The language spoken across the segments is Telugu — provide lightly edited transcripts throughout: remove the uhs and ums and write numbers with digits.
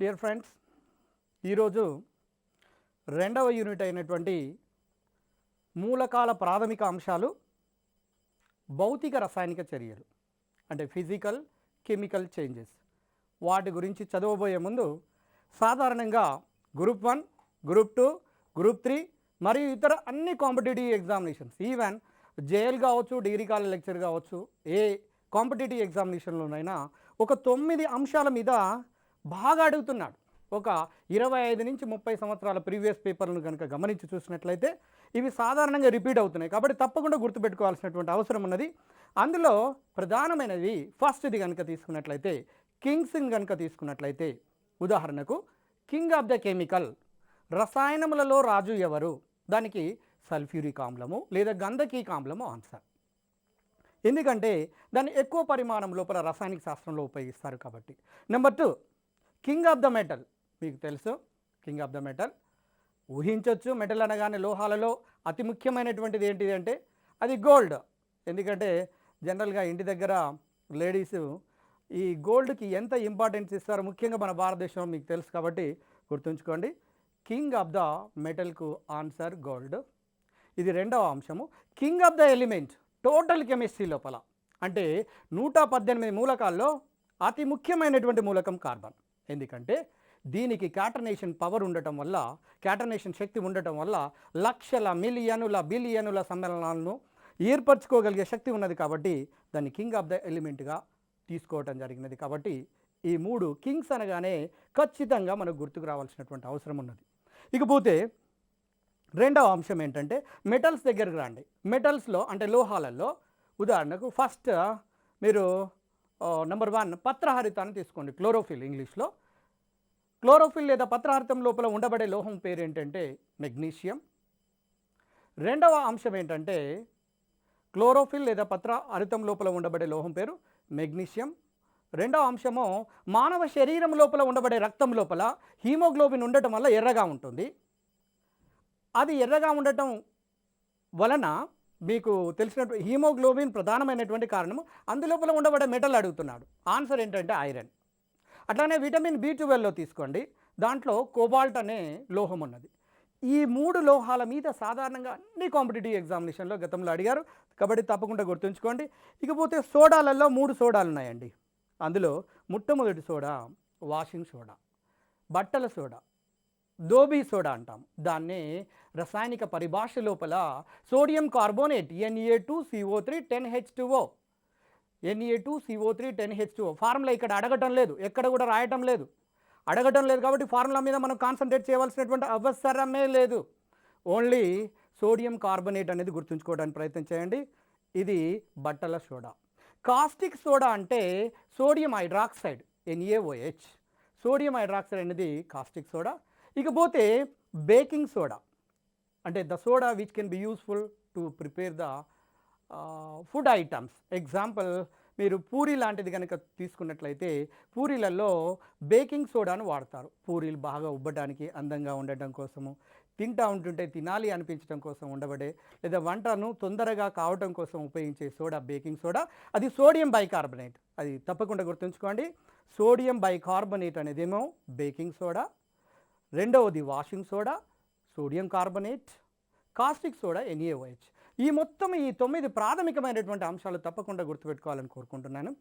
డియర్ ఫ్రెండ్స్, ఈరోజు రెండవ యూనిట్ అయినటువంటి మూలకాల ప్రాథమిక అంశాలు భౌతిక రసాయనిక చర్యలు అంటే ఫిజికల్ కెమికల్ చేంజెస్ వాటి గురించి చదవబోయే ముందు సాధారణంగా గ్రూప్ 1, గ్రూప్ 2, గ్రూప్ 3 మరియు ఇతర అన్ని కాంపిటేటివ్ ఎగ్జామినేషన్స్ ఈవెన్ జేఎల్ కావచ్చు, డిగ్రీ కాలేజ్ లెక్చర్ కావచ్చు, ఏ కాంపిటేటివ్ ఎగ్జామినేషన్లోనైనా ఒక 9 అంశాల మీద బాగా అడుగుతున్నాడు. ఒక 25 నుంచి 30 సంవత్సరాల ప్రీవియస్ పేపర్లను కనుక గమనించి చూసినట్లయితే ఇవి సాధారణంగా రిపీట్ అవుతున్నాయి. కాబట్టి తప్పకుండా గుర్తుపెట్టుకోవాల్సినటువంటి అవసరం ఉన్నది. అందులో ప్రధానమైనది ఫస్ట్ది కనుక తీసుకున్నట్లయితే కింగ్స్ని కనుక తీసుకున్నట్లయితే ఉదాహరణకు కింగ్ ఆఫ్ ద కెమికల్, రసాయనములలో రాజు ఎవరు? దానికి సల్ఫ్యూరిక్ ఆమ్లము లేదా గంధకీక ఆమ్లము ఆన్సర్. ఎందుకంటే దాన్ని ఎక్కువ పరిమాణం లోపల రసాయనిక శాస్త్రంలో ఉపయోగిస్తారు కాబట్టి. Number 2 king of the metal. మీకు తెలుసు కింగ్ ఆఫ్ ద మెటల్, ఊహించవచ్చు. మెటల్ అనగానే లోహాలలో అతి ముఖ్యమైనటువంటిది ఏంటిది అంటే అది గోల్డ్. ఎందుకంటే జనరల్గా ఇంటి దగ్గర లేడీస్ ఈ గోల్డ్కి ఎంత ఇంపార్టెన్స్ ఇస్తారో ముఖ్యంగా మన భారతదేశంలో మీకు తెలుసు కాబట్టి గుర్తుంచుకోండి. కింగ్ ఆఫ్ ద మెటల్కు ఆన్సర్ గోల్డ్. ఇది రెండవ అంశము. King of the element total chemistry లోపల అంటే 118 మూలకాల్లో అతి ముఖ్యమైనటువంటి మూలకం కార్బన్. ఎందుకంటే దీనికి క్యాటర్నేషన్ పవర్ ఉండటం వల్ల, క్యాటర్నేషన్ శక్తి ఉండటం వల్ల లక్షల మిలియనుల బిలియనుల సమ్మేళనాలను ఏర్పరచుకోగలిగే శక్తి ఉన్నది కాబట్టి దాన్ని కింగ్ ఆఫ్ ద ఎలిమెంట్గా తీసుకోవటం జరిగినది. కాబట్టి ఈ 3 కింగ్స్ అనగానే ఖచ్చితంగా మనకు గుర్తుకు రావాల్సినటువంటి అవసరం ఉన్నది. ఇకపోతే రెండవ అంశం ఏంటంటే మెటల్స్ దగ్గరకు రండి. మెటల్స్లో అంటే లోహాలలో ఉదాహరణకు ఫస్ట్ మీరు నెంబర్ 1 పత్రహరితాన్ని తీసుకోండి. క్లోరోఫిల్. ఇంగ్లీష్లో క్లోరోఫిల్ లేదా పత్రహరితం లోపల ఉండబడే లోహం పేరు ఏంటంటే మెగ్నీషియం. రెండవ అంశం ఏంటంటే క్లోరోఫిల్ లేదా పత్రహరితం లోపల ఉండబడే లోహం పేరు మెగ్నీషియం. రెండవ అంశము మానవ శరీరం లోపల ఉండబడే రక్తం లోపల హీమోగ్లోబిన్ ఉండటం వల్ల ఎర్రగా ఉంటుంది. అది ఎర్రగా ఉండటం వలన మీకు తెలిసినట్టు హీమోగ్లోబిన్ ప్రధానమైనటువంటి కారణము. అందులోపల ఉండబడే మెటల్ అడుగుతున్నాడు. ఆన్సర్ ఏంటంటే ఐరన్. అట్లానే విటమిన్ B12లో తీసుకోండి. దాంట్లో కోబాల్ట్ అనే లోహం ఉన్నది. ఈ 3 లోహాల మీద సాధారణంగా అన్ని కాంపిటేటివ్ ఎగ్జామినేషన్లో గతంలో అడిగారు కాబట్టి తప్పకుండా గుర్తుంచుకోండి. ఇకపోతే సోడాలలో 3 సోడాలు ఉన్నాయండి. అందులో మొట్టమొదటి సోడా వాషింగ్ సోడా, బట్టల సోడా, దోబీ సోడా అంటాం. దాన్నే రసాయనిక పరిభాష లోపల sodium carbonate Na2CO3 10H2O, Na2CO3 10H2O. Formula ఇక్కడ అడగటం లేదు, ఎక్కడ కూడా రాయటం లేదు, అడగటం లేదు కాబట్టి ఫార్ములా మీద మనం కాన్సన్ట్రేట్ చేయవలసినటువంటి అవసరమే లేదు. ఓన్లీ సోడియం కార్బోనేట్ అనేది గుర్తుంచుకోవడానికి ప్రయత్నం చేయండి. ఇది బట్టల సోడా. కాస్టిక్ సోడా అంటే sodium hydroxide NaOH. Sodium hydroxide అనేది కాస్టిక్ సోడా. ఇకపోతే బేకింగ్ సోడా అంటే the soda which can be useful to prepare the food items. Example మీరు పూరి లాంటిది కనుక తీసుకున్నట్లయితే పూరీలలో బేకింగ్ సోడాను వాడతారు. పూరీలు బాగా ఉబ్బడానికి, అందంగా ఉండటం కోసము, తింటా ఉంటుంటే తినాలి అనిపించడం కోసం ఉండబడే లేదా వంటను తొందరగా కావటం కోసం ఉపయోగించే సోడా బేకింగ్ సోడా. అది సోడియం బైకార్బోనేట్. అది తప్పకుండా గుర్తుంచుకోండి. సోడియం బైకార్బోనేట్ అనేదేమో బేకింగ్ సోడా. రెండవది washing soda sodium carbonate, caustic soda NaOH. ఈ మొత్తం ఈ 9 ప్రాథమికమైనటువంటి అంశాలు తప్పకుండా గుర్తుపెట్టుకోవాలని కోరుకుంటున్నాను.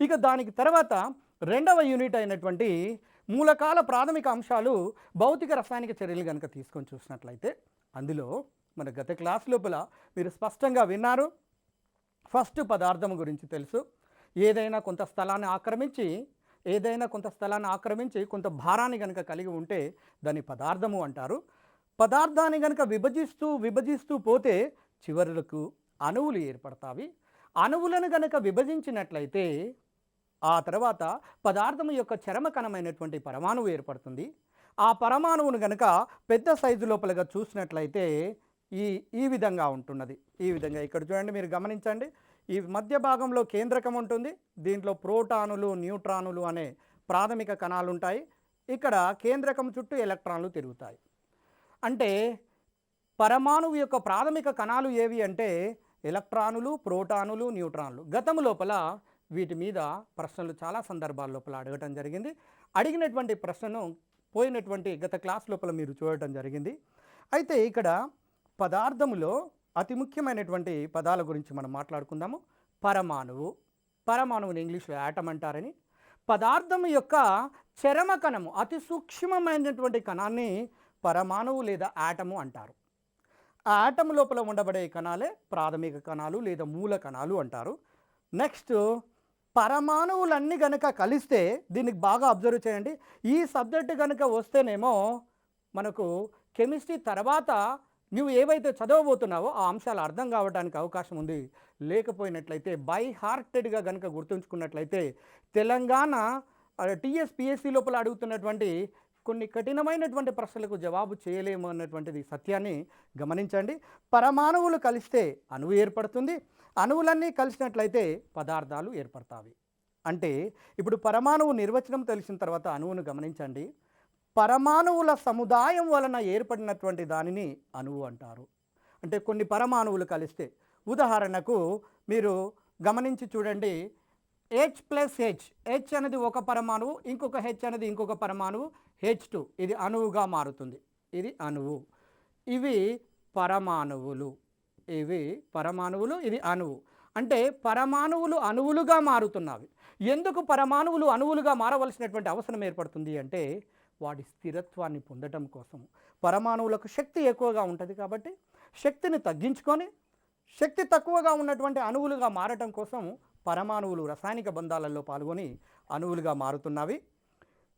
ఇక దానికి తర్వాత రెండవ యూనిట్ అయినటువంటి మూలకాల ప్రాథమిక అంశాలు భౌతిక రసాయనిక చర్యలు కనుక తీసుకొని చూసినట్లయితే అందులో మన గత క్లాస్ లోపల మీరు స్పష్టంగా విన్నారు. ఫస్ట్ పదార్థం గురించి తెలుసు. ఏదైనా కొంత స్థలాన్ని ఆక్రమించి కొంత భారాన్ని కనుక కలిగి ఉంటే దాన్ని పదార్థము అంటారు. పదార్థాన్ని కనుక విభజిస్తూ పోతే చివరకు అణువులు ఏర్పడతాయి. అణువులను కనుక విభజించినట్లయితే ఆ తర్వాత పదార్థం యొక్క చరమకణమైనటువంటి పరమాణువు ఏర్పడుతుంది. ఆ పరమాణువును కనుక పెద్ద సైజు లోపలగా చూసినట్లయితే ఈ విధంగా ఉంటున్నది. ఈ విధంగా ఇక్కడ చూడండి, మీరు గమనించండి. ఈ మధ్య భాగంలో కేంద్రకం ఉంటుంది. దీంట్లో ప్రోటానులు, న్యూట్రానులు అనే ప్రాథమిక కణాలు ఉంటాయి. ఇక్కడ కేంద్రకం చుట్టూ ఎలక్ట్రాన్లు తిరుగుతాయి. అంటే పరమాణువు యొక్క ప్రాథమిక కణాలు ఏవి అంటే ఎలక్ట్రానులు, ప్రోటానులు, న్యూట్రాన్లు. గతం లోపల వీటి మీద ప్రశ్నలు చాలా సందర్భాల లోపల అడగటం జరిగింది. అడిగినటువంటి ప్రశ్నను పోయినటువంటి గత క్లాస్ లోపల మీరు చూడటం జరిగింది. అయితే ఇక్కడ పదార్థములో అతి ముఖ్యమైనటువంటి పదాల గురించి మనం మాట్లాడుకుందాము. పరమాణువు, పరమాణువుని ఇంగ్లీష్లో యాటమ్ అంటారని, పదార్థం యొక్క చరమ కణము, అతి సూక్ష్మమైనటువంటి కణాన్ని పరమాణువు లేదా యాటము అంటారు. ఆ యాటమ్ లోపల ఉండబడే కణాలే ప్రాథమిక కణాలు లేదా మూల కణాలు అంటారు. నెక్స్ట్, పరమాణువులన్నీ కనుక కలిస్తే, దీనికి బాగా అబ్జర్వ్ చేయండి, ఈ సబ్జెక్ట్ కనుక వస్తేనేమో మనకు కెమిస్ట్రీ తర్వాత నువ్వు ఏవైతే చదవబోతున్నావో ఆ అంశాలు అర్థం కావడానికి అవకాశం ఉంది. లేకపోయినట్లయితే బై హార్టెడ్గా కనుక గుర్తుంచుకున్నట్లయితే తెలంగాణ టీఎస్పిఎస్సి లోపల అడుగుతున్నటువంటి కొన్ని కఠినమైనటువంటి ప్రశ్నలకు జవాబు చేయలేము అన్నటువంటిది సత్యాన్ని గమనించండి. పరమాణువులు కలిస్తే అణువు ఏర్పడుతుంది, అణువులన్నీ కలిసినట్లయితే పదార్థాలు ఏర్పడతాయి. అంటే ఇప్పుడు పరమాణువు నిర్వచనం తెలిసిన తర్వాత అణువును గమనించండి. పరమాణువుల సముదాయం వలన ఏర్పడినటువంటి దానిని అణువు అంటారు. అంటే కొన్ని పరమాణువులు కలిస్తే, ఉదాహరణకు మీరు గమనించి చూడండి, H ప్లస్ హెచ్ అనేది ఒక పరమాణువు, ఇంకొక హెచ్ అనేది ఇంకొక పరమాణువు, H2, ఇది అణువుగా మారుతుంది. ఇది అణువు. ఇవి పరమాణువులు, ఇవి పరమాణువులు, ఇది అణువు. అంటే పరమాణువులు అణువులుగా మారుతున్నవి. ఎందుకు పరమాణువులు అణువులుగా మారవలసినటువంటి అవసరం ఏర్పడుతుంది అంటే వాటి స్థిరత్వాన్ని పొందటం కోసం. పరమాణువులకు శక్తి ఎక్కువగా ఉంటుంది కాబట్టి శక్తిని తగ్గించుకొని శక్తి తక్కువగా ఉన్నటువంటి అణువులుగా మారటం కోసం పరమాణువులు రసాయనిక బంధాలలో పాల్గొని అణువులుగా మారుతున్నవి.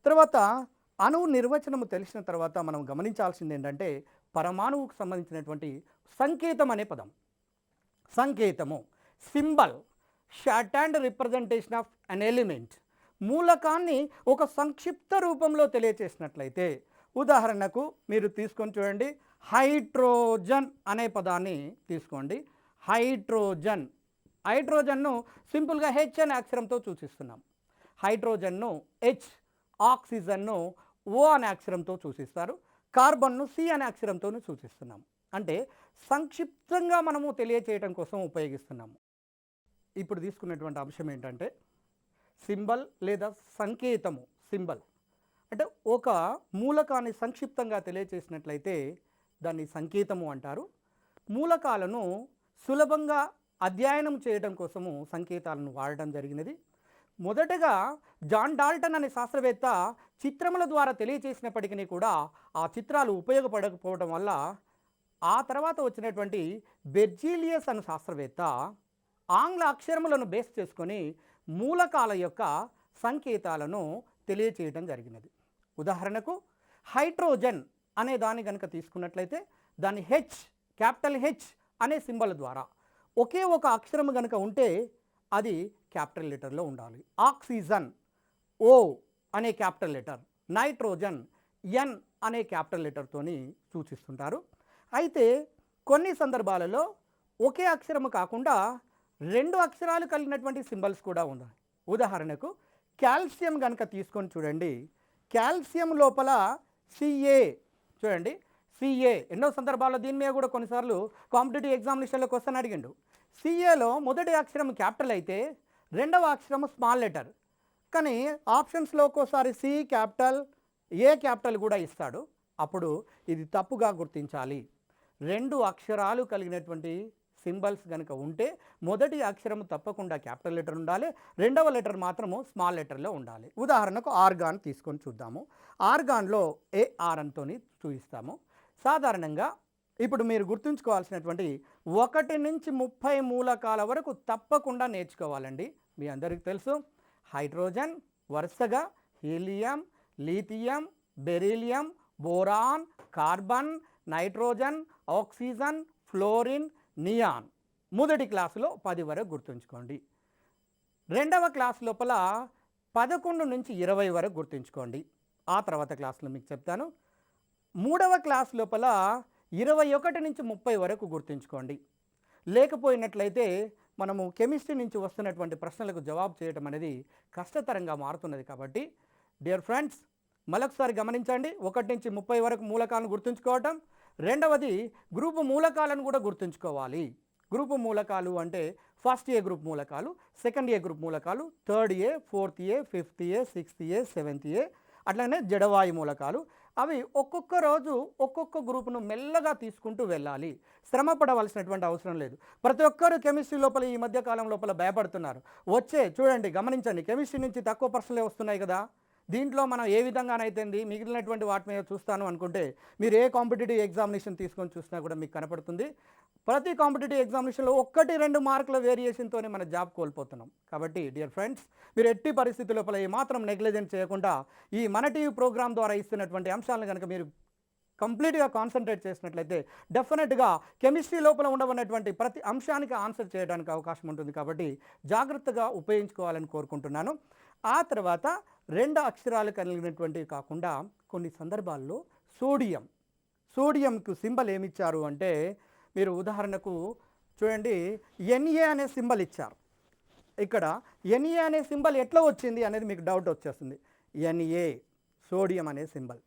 తర్వాత అణువు నిర్వచనము తెలిసిన తర్వాత మనం గమనించాల్సింది ఏంటంటే పరమాణువుకు సంబంధించినటువంటి సంకేతం అనే పదం. సంకేతము, symbol, short and representation of an element, మూలకాన్ని ఒక సంక్షిప్త రూపంలో తెలియచేసినట్లయితే, ఉదాహరణకు మీరు తీసుకొని చూడండి, హైడ్రోజన్ అనే పదాన్ని తీసుకోండి. హైడ్రోజన్, హైడ్రోజన్ను సింపుల్గా హెచ్ అనే అక్షరంతో సూచిస్తున్నాం. హైడ్రోజన్ను హెచ్, ఆక్సిజన్ను ఓ అనే అక్షరంతో సూచిస్తారు, కార్బన్ను సి అనే అక్షరంతో సూచిస్తున్నాం. అంటే సంక్షిప్తంగా మనము తెలియచేయటం కోసం ఉపయోగిస్తున్నాము. ఇప్పుడు తీసుకున్నటువంటి అంశం ఏంటంటే సింబల్ లేదా సంకేతము. సింబల్ అంటే ఒక మూలకాన్ని సంక్షిప్తంగా తెలియచేసినట్లయితే దాన్ని సంకేతము అంటారు. మూలకాలను సులభంగా అధ్యయనం చేయడం కోసము సంకేతాలను వాడడం జరిగినది. మొదటగా జాన్ డాల్టన్ అనే శాస్త్రవేత్త చిత్రముల ద్వారా తెలియచేసినప్పటికీ కూడా ఆ చిత్రాలు ఉపయోగపడకపోవడం వల్ల ఆ తర్వాత వచ్చినటువంటి బెర్జీలియస్ అనే శాస్త్రవేత్త ఆంగ్ల అక్షరములను బేస్ చేసుకొని మూలకాల యొక్క సంకేతాలను తెలియచేయడం జరిగినది. ఉదాహరణకు హైడ్రోజన్ అనే దాన్ని కనుక తీసుకున్నట్లయితే దాన్ని హెచ్, క్యాపిటల్ హెచ్ అనే సింబల్ ద్వారా, ఒకే ఒక అక్షరం కనుక ఉంటే అది క్యాపిటల్ లెటర్లో ఉండాలి. ఆక్సిజన్ ఓ అనే క్యాపిటల్ లెటర్, నైట్రోజన్ ఎన్ అనే క్యాపిటల్ లెటర్తోని సూచిస్తుంటారు. అయితే కొన్ని సందర్భాలలో ఒకే అక్షరము కాకుండా రెండు అక్షరాలు కలిగినటువంటి సింబల్స్ కూడా ఉన్నాయి. ఉదాహరణకు కాల్షియం కనుక తీసుకొని చూడండి, కాల్షియం లోపల సిఏ చూడండి, సిఏ ఎన్నో సందర్భాల్లో దీని మీద కూడా కొన్నిసార్లు కాంపిటేటివ్ ఎగ్జామినేషన్లో క్వశ్చన్ అడిగిండు. సిఏలో మొదటి అక్షరం క్యాపిటల్ అయితే రెండవ అక్షరం స్మాల్ లెటర్, కానీ ఆప్షన్స్లో ఒక్కోసారి సి క్యాపిటల్, ఏ క్యాపిటల్ కూడా ఇస్తాడు. అప్పుడు ఇది తప్పుగా గుర్తించాలి. రెండు అక్షరాలు కలిగినటువంటి సింబల్స్ కనుక ఉంటే మొదటి అక్షరం తప్పకుండా క్యాపిటల్ లెటర్ ఉండాలి, రెండవ లెటర్ మాత్రము స్మాల్ లెటర్లో ఉండాలి. ఉదాహరణకు ఆర్గాన్ తీసుకొని చూద్దాము. ఆర్గాన్లో ఏఆర్ అంతో చూపిస్తాము. సాధారణంగా ఇప్పుడు మీరు గుర్తుంచుకోవాల్సినటువంటి 1 నుంచి 30 మూలకాల వరకు తప్పకుండా నేర్చుకోవాలండి. మీ అందరికీ తెలుసు, హైడ్రోజన్ వరుసగా helium, lithium, beryllium, boron, carbon, nitrogen, oxygen, fluorine, neon. మొదటి క్లాసులో 10 వరకు గుర్తుంచుకోండి. రెండవ క్లాస్ లోపల 11 నుంచి 20 వరకు గుర్తుంచుకోండి. ఆ తర్వాత క్లాసులో మీకు చెప్తాను. మూడవ క్లాస్ లోపల 21 నుంచి 30 వరకు గుర్తుంచుకోండి. లేకపోయినట్లయితే మనము కెమిస్ట్రీ నుంచి వస్తున్నటువంటి ప్రశ్నలకు జవాబు చేయడం అనేది కష్టతరంగా మారుతున్నది. కాబట్టి డియర్ ఫ్రెండ్స్, మరొకసారి గమనించండి, 1 నుంచి 30 వరకు మూలకాలను గుర్తుంచుకోవటం, రెండవది గ్రూపు మూలకాలను కూడా గుర్తుంచుకోవాలి. గ్రూపు మూలకాలు అంటే ఫస్ట్ ఏ గ్రూప్ మూలకాలు, సెకండ్ ఏ గ్రూప్ మూలకాలు, థర్డ్ ఏ, ఫోర్త్ ఏ, ఫిఫ్త్ ఏ, సిక్స్త్ ఏ, సెవెంత్ ఏ, అట్లానే జడవాయు మూలకాలు. అవి ఒక్కొక్క రోజు ఒక్కొక్క గ్రూపును మెల్లగా తీసుకుంటూ వెళ్ళాలి. శ్రమ పడవలసినటువంటి అవసరం లేదు. ప్రతి ఒక్కరు కెమిస్ట్రీ లోపల ఈ మధ్య కాలం లోపల భయపడుతున్నారు. చూడండి, గమనించండి, కెమిస్ట్రీ నుంచి తక్కువ ప్రశ్నలే వస్తున్నాయి కదా. దీంట్లో మనం ఏ విధంగానైతేంది మిగిలినటువంటి వాటి మీద చూస్తాను అనుకుంటే మీరు ఏ కాంపిటేటివ్ ఎగ్జామినేషన్ తీసుకొని చూసినా కూడా మీకు కనపడుతుంది. ప్రతి కాంపిటేటివ్ ఎగ్జామినేషన్లో 1-2 మార్కుల వేరియేషన్తోనే మన జాబ్ కోల్పోతున్నాం. కాబట్టి డియర్ ఫ్రెండ్స్, మీరు ఎట్టి పరిస్థితి లోపల ఏమాత్రం నెగ్లిజెన్స్ చేయకుండా ఈ మన టీవీ ప్రోగ్రామ్ ద్వారా ఇస్తున్నటువంటి అంశాలను కనుక మీరు కంప్లీట్గా కాన్సన్ట్రేట్ చేసినట్లయితే డెఫినెట్గా కెమిస్ట్రీ లోపల ఉండవన్నటువంటి ప్రతి అంశానికి ఆన్సర్ చేయడానికి అవకాశం ఉంటుంది. కాబట్టి జాగ్రత్తగా ఉపయోగించుకోవాలని కోరుకుంటున్నాను. ఆ తర్వాత 2 అక్షరాలు కలిగినటువంటివి కాకుండా కొన్ని సందర్భాల్లో సోడియంకు సింబల్ ఏమిచ్చారు అంటే, మీరు ఉదాహరణకు చూడండి, NA అనే సింబల్ ఇచ్చారు. ఇక్కడ NA అనే సింబల్ ఎట్లా వచ్చింది అనేది మీకు డౌట్ వచ్చేస్తుంది. NA సోడియం అనే సింబల్.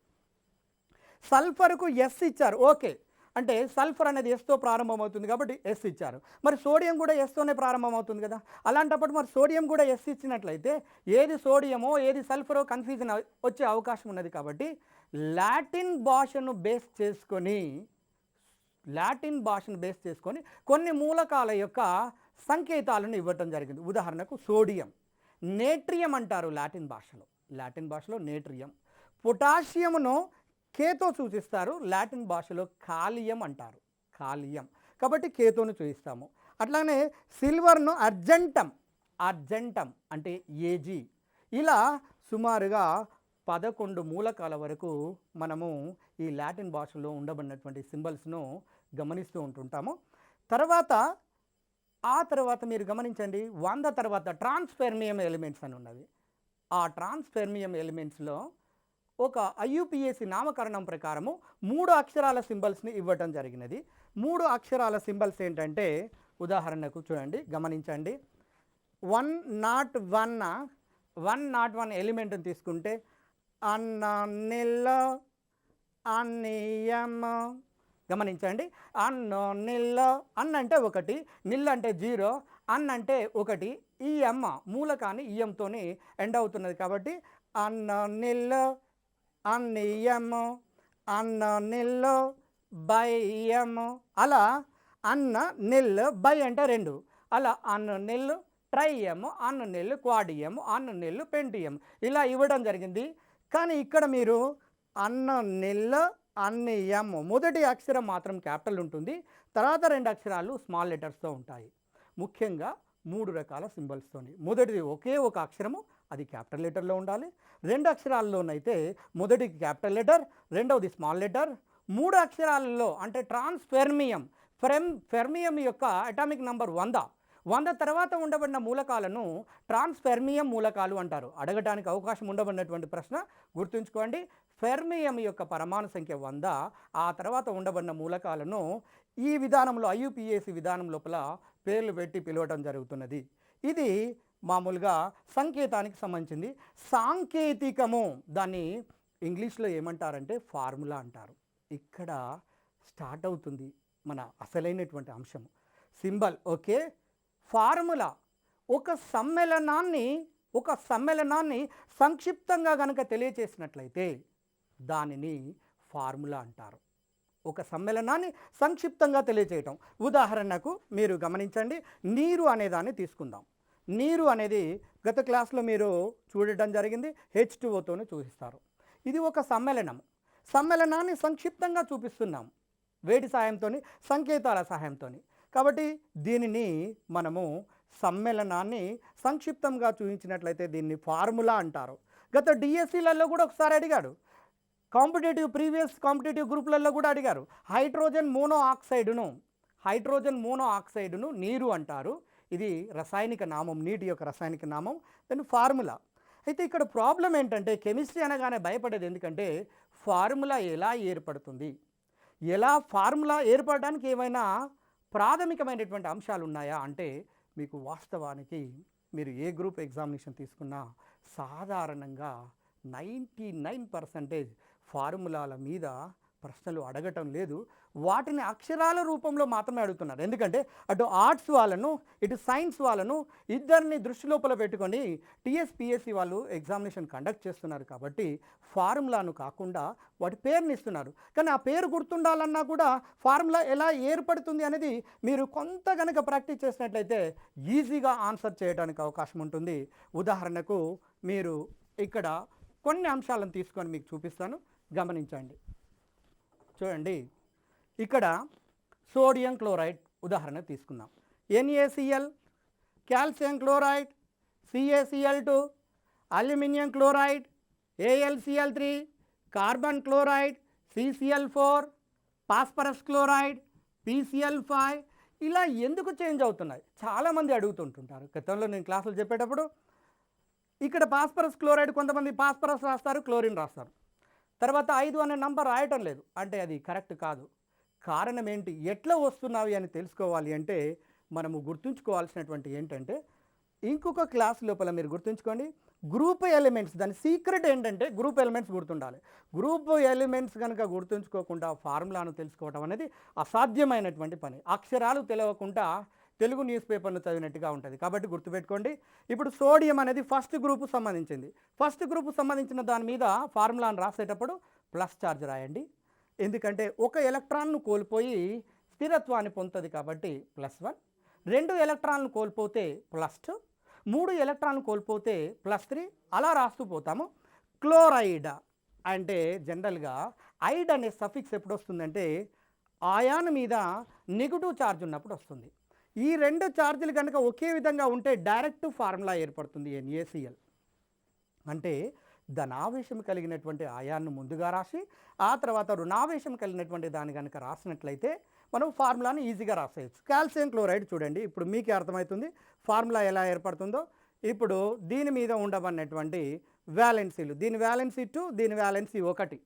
సల్ఫర్కు S ఇచ్చారు. ఓకే, అంటే సల్ఫర్ అనేది ఎస్తో ప్రారంభమవుతుంది కాబట్టి ఎస్ ఇచ్చారు. మరి సోడియం కూడా ఎస్తోనే ప్రారంభమవుతుంది కదా. అలాంటప్పుడు మరి సోడియం కూడా ఎస్ ఇచ్చినట్లయితే ఏది సోడియమో ఏది సల్ఫరో కన్ఫ్యూజన్ వచ్చే అవకాశం ఉన్నది. కాబట్టి లాటిన్ భాషను బేస్ చేసుకొని కొన్ని మూలకాల యొక్క సంకేతాలను ఇవ్వటం జరిగింది. ఉదాహరణకు సోడియం నేట్రియం అంటారు లాటిన్ భాషలో నేట్రియం. పొటాషియంను కేతో సూచిస్తారు, లాటిన్ భాషలో కాలియం అంటారు, కాలియం. కాబట్టి కేతోను చూపిస్తాము. అట్లానే సిల్వర్ను అర్జెంటం అంటే ఏజీ. ఇలా సుమారుగా 11 మూలకాల వరకు మనము ఈ లాటిన్ భాషలో ఉండబడినటువంటి సింబల్స్ను గమనిస్తూ ఉంటుంటాము. ఆ తర్వాత మీరు గమనించండి, 100 తర్వాత ట్రాన్స్ఫెర్మియం ఎలిమెంట్స్ అని ఉన్నవి. ఆ ట్రాన్స్ఫెర్మియం ఎలిమెంట్స్లో ఒక IUPAC నామకరణం ప్రకారము 3 అక్షరాల సింబల్స్ని ఇవ్వటం జరిగినది. 3 అక్షరాల సింబల్స్ ఏంటంటే, ఉదాహరణకు చూడండి, గమనించండి, 101 ఎలిమెంట్ని తీసుకుంటే అన్న నిల్ల అన్నియం. గమనించండి, అన్న నిల్ల, అన్న అంటే 1, నిల్ అంటే 0, అన్న అంటే 1. ఈ అమ్మ మూలకాన్ని ఈయంతోనే ఎండ్ అవుతున్నది. కాబట్టి అన్న నిల్ల అన్నియము, అన్న నిల్లు బయ్యము. అలా అన్న నిల్లు బై అంటే 2. అలా అన్న నిల్లు ట్రైయము, అన్న నిల్లు క్వాడియము, అన్న నిల్లు పెంటియం, ఇలా ఇవ్వడం జరిగింది. కానీ ఇక్కడ మీరు అన్న నిల్లు అన్నియము మొదటి అక్షరం మాత్రం క్యాపిటల్ ఉంటుంది, తర్వాత 2 అక్షరాలు స్మాల్ లెటర్స్తో ఉంటాయి. ముఖ్యంగా 3 రకాల సింబల్స్తోని. మొదటిది ఒకే ఒక అక్షరము, అది క్యాపిటల్ లెటర్లో ఉండాలి. 2 అక్షరాల్లోనైతే మొదటిది క్యాపిటల్ లెటర్, రెండవది స్మాల్ లెటర్. 3 అక్షరాలలో అంటే ట్రాన్స్ఫెర్మియం, ఫెర్మియం యొక్క అటామిక్ నంబర్ 100 తర్వాత ఉండబడిన మూలకాలను ట్రాన్స్ఫెర్మియం మూలకాలు అంటారు. అడగడానికి అవకాశం ఉండబడినటువంటి ప్రశ్న గుర్తుంచుకోండి. ఫెర్మియం యొక్క పరమాణు సంఖ్య 100, ఆ తర్వాత ఉండబడిన మూలకాలను ఈ విధానంలో IUPAC విధానం లోపల పేర్లు పెట్టి పిలవటం జరుగుతున్నది. ఇది మామూలుగా సంకేతానికి సంబంధించింది. సాంకేతికము, దాన్ని ఇంగ్లీష్లో ఏమంటారంటే ఫార్ములా అంటారు. ఇక్కడ స్టార్ట్ అవుతుంది మన అసలైనటువంటి అంశం. సింబల్ ఓకే, ఫార్ములా ఒక సమ్మేళనాన్ని సంక్షిప్తంగా కనుక తెలియచేసినట్లయితే దానిని ఫార్ములా అంటారు. ఒక సమ్మేళనాన్ని సంక్షిప్తంగా తెలియచేయటం. ఉదాహరణకు మీరు గమనించండి, నీరు అనేదాన్ని తీసుకుందాం. నీరు అనేది గత క్లాస్లో మీరు చూడటం జరిగింది, H2Oతోనే చూపిస్తారు. ఇది ఒక సమ్మేళనాన్ని సంక్షిప్తంగా చూపిస్తున్నాం వేటి సహాయంతో, సంకేతాల సహాయంతో. కాబట్టి దీనిని మనము సమ్మేళనాన్ని సంక్షిప్తంగా చూపించినట్లయితే దీన్ని ఫార్ములా అంటారు. గత DSCలలో కూడా ఒకసారి అడిగాడు, ప్రీవియస్ కాంపిటేటివ్ గ్రూపులలో కూడా అడిగారు. హైడ్రోజన్ మోనోఆక్సైడును నీరు అంటారు. ఇది రసాయనిక నామం, నీటి యొక్క రసాయనిక నామం, దాని ఫార్ములా. అయితే ఇక్కడ ప్రాబ్లం ఏంటంటే, కెమిస్ట్రీ అనగానే భయపడేది. ఎందుకంటే ఫార్ములా ఎలా ఏర్పడుతుంది, ఫార్ములా ఏర్పడడానికి ఏమైనా ప్రాథమికమైనటువంటి అంశాలు ఉన్నాయా అంటే, మీకు వాస్తవానికి మీరు ఏ గ్రూప్ ఎగ్జామినేషన్ తీసుకున్నా సాధారణంగా 99% ఫార్ములాల మీద ప్రశ్నలు అడగటం లేదు, వాటిని అక్షరాల రూపంలో మాత్రమే అడుగుతున్నారు. ఎందుకంటే అటు ఆర్ట్స్ వాళ్ళను ఇటు సైన్స్ వాళ్ళను ఇద్దరిని దృష్టి లోపల పెట్టుకొని టీఎస్పిఎస్సి వాళ్ళు ఎగ్జామినేషన్ కండక్ట్ చేస్తున్నారు కాబట్టి ఫార్ములాను కాకుండా వాటి పేరుని ఇస్తున్నారు. కానీ ఆ పేరు గుర్తుండాలన్నా కూడా ఫార్ములా ఎలా ఏర్పడుతుంది అనేది మీరు కొంత కనుక ప్రాక్టీస్ చేసినట్లయితే ఈజీగా ఆన్సర్ చేయడానికి అవకాశం ఉంటుంది. ఉదాహరణకు మీరు ఇక్కడ కొన్ని అంశాలను తీసుకొని మీకు చూపిస్తాను, గమనించండి. చూడండి, ఇక్కడ సోడియం క్లోరైడ్ ఉదాహరణ తీసుకుందాం. NaCl, calcium chloride, CaCl2, aluminium chloride, AlCl3, carbon chloride, CCl4, phosphorus chloride, PCl5. ఇలా ఎందుకు చేంజ్ అవుతున్నాయి చాలామంది అడుగుతుంటుంటారు. గతంలో నేను క్లాసులు చెప్పేటప్పుడు ఇక్కడ ఫాస్ఫరస్ క్లోరైడ్ కొంతమంది ఫాస్ఫరస్ రాస్తారు, క్లోరిన్ రాస్తారు, తర్వాత 5 అనే నంబర్ రాయటం లేదు అంటే అది కరెక్ట్ కాదు. కారణం ఏంటి, ఎట్లా వస్తున్నావి అని తెలుసుకోవాలి అంటే మనము గుర్తుంచుకోవాల్సినటువంటి ఏంటంటే ఇంకొక క్లాస్ లోపల మీరు గుర్తుంచుకోండి, గ్రూప్ ఎలిమెంట్స్, దాని సీక్రెట్ ఏంటంటే గ్రూప్ ఎలిమెంట్స్ గుర్తుండాలి. గ్రూప్ ఎలిమెంట్స్ కనుక గుర్తుంచుకోకుండా ఫార్ములాను తెలుసుకోవడం అనేది అసాధ్యమైనటువంటి పని. అక్షరాలు తెలవకుండా తెలుగు న్యూస్ పేపర్ను చదివినట్టుగా ఉంటుంది. కాబట్టి గుర్తుపెట్టుకోండి. ఇప్పుడు సోడియం అనేది ఫస్ట్ గ్రూపు సంబంధించింది. ఫస్ట్ గ్రూపు సంబంధించిన దాని మీద ఫార్ములాను రాసేటప్పుడు ప్లస్ ఛార్జ్ రాయండి. ఎందుకంటే ఒక ఎలక్ట్రాన్ను కోల్పోయి స్థిరత్వాన్ని పొందుతుంది కాబట్టి +1, 2 ఎలక్ట్రాన్లు కోల్పోతే +2, 3 ఎలక్ట్రాన్లు కోల్పోతే +3, అలా రాస్తూ పోతాము. క్లోరైడ్ అంటే జనరల్గా ఐడ్ అనే సఫిక్స్ ఎప్పుడు వస్తుందంటే ఆయాన్ మీద నెగిటివ్ ఛార్జ్ ఉన్నప్పుడు వస్తుంది. ఈ 2 ఛార్జీలు కనుక ఒకే విధంగా ఉంటే డైరెక్ట్ ఫార్ములా ఏర్పడుతుంది NaCl. అంటే ధనావేశం కలిగినటువంటి ఆయాన్ను ముందుగా రాసి ఆ తర్వాత రుణావేశం కలిగినటువంటి దాన్ని కనుక రాసినట్లయితే మనం ఫార్ములాని ఈజీగా రాసేయచ్చు. కాల్షియం క్లోరైడ్ చూడండి, ఇప్పుడు మీకే అర్థమవుతుంది ఫార్ములా ఎలా ఏర్పడుతుందో. ఇప్పుడు దీని మీద ఉండబడినటువంటి వ్యాలెన్సీలు, దీని వ్యాలెన్సీ 2, దీని వ్యాలెన్సీ 1,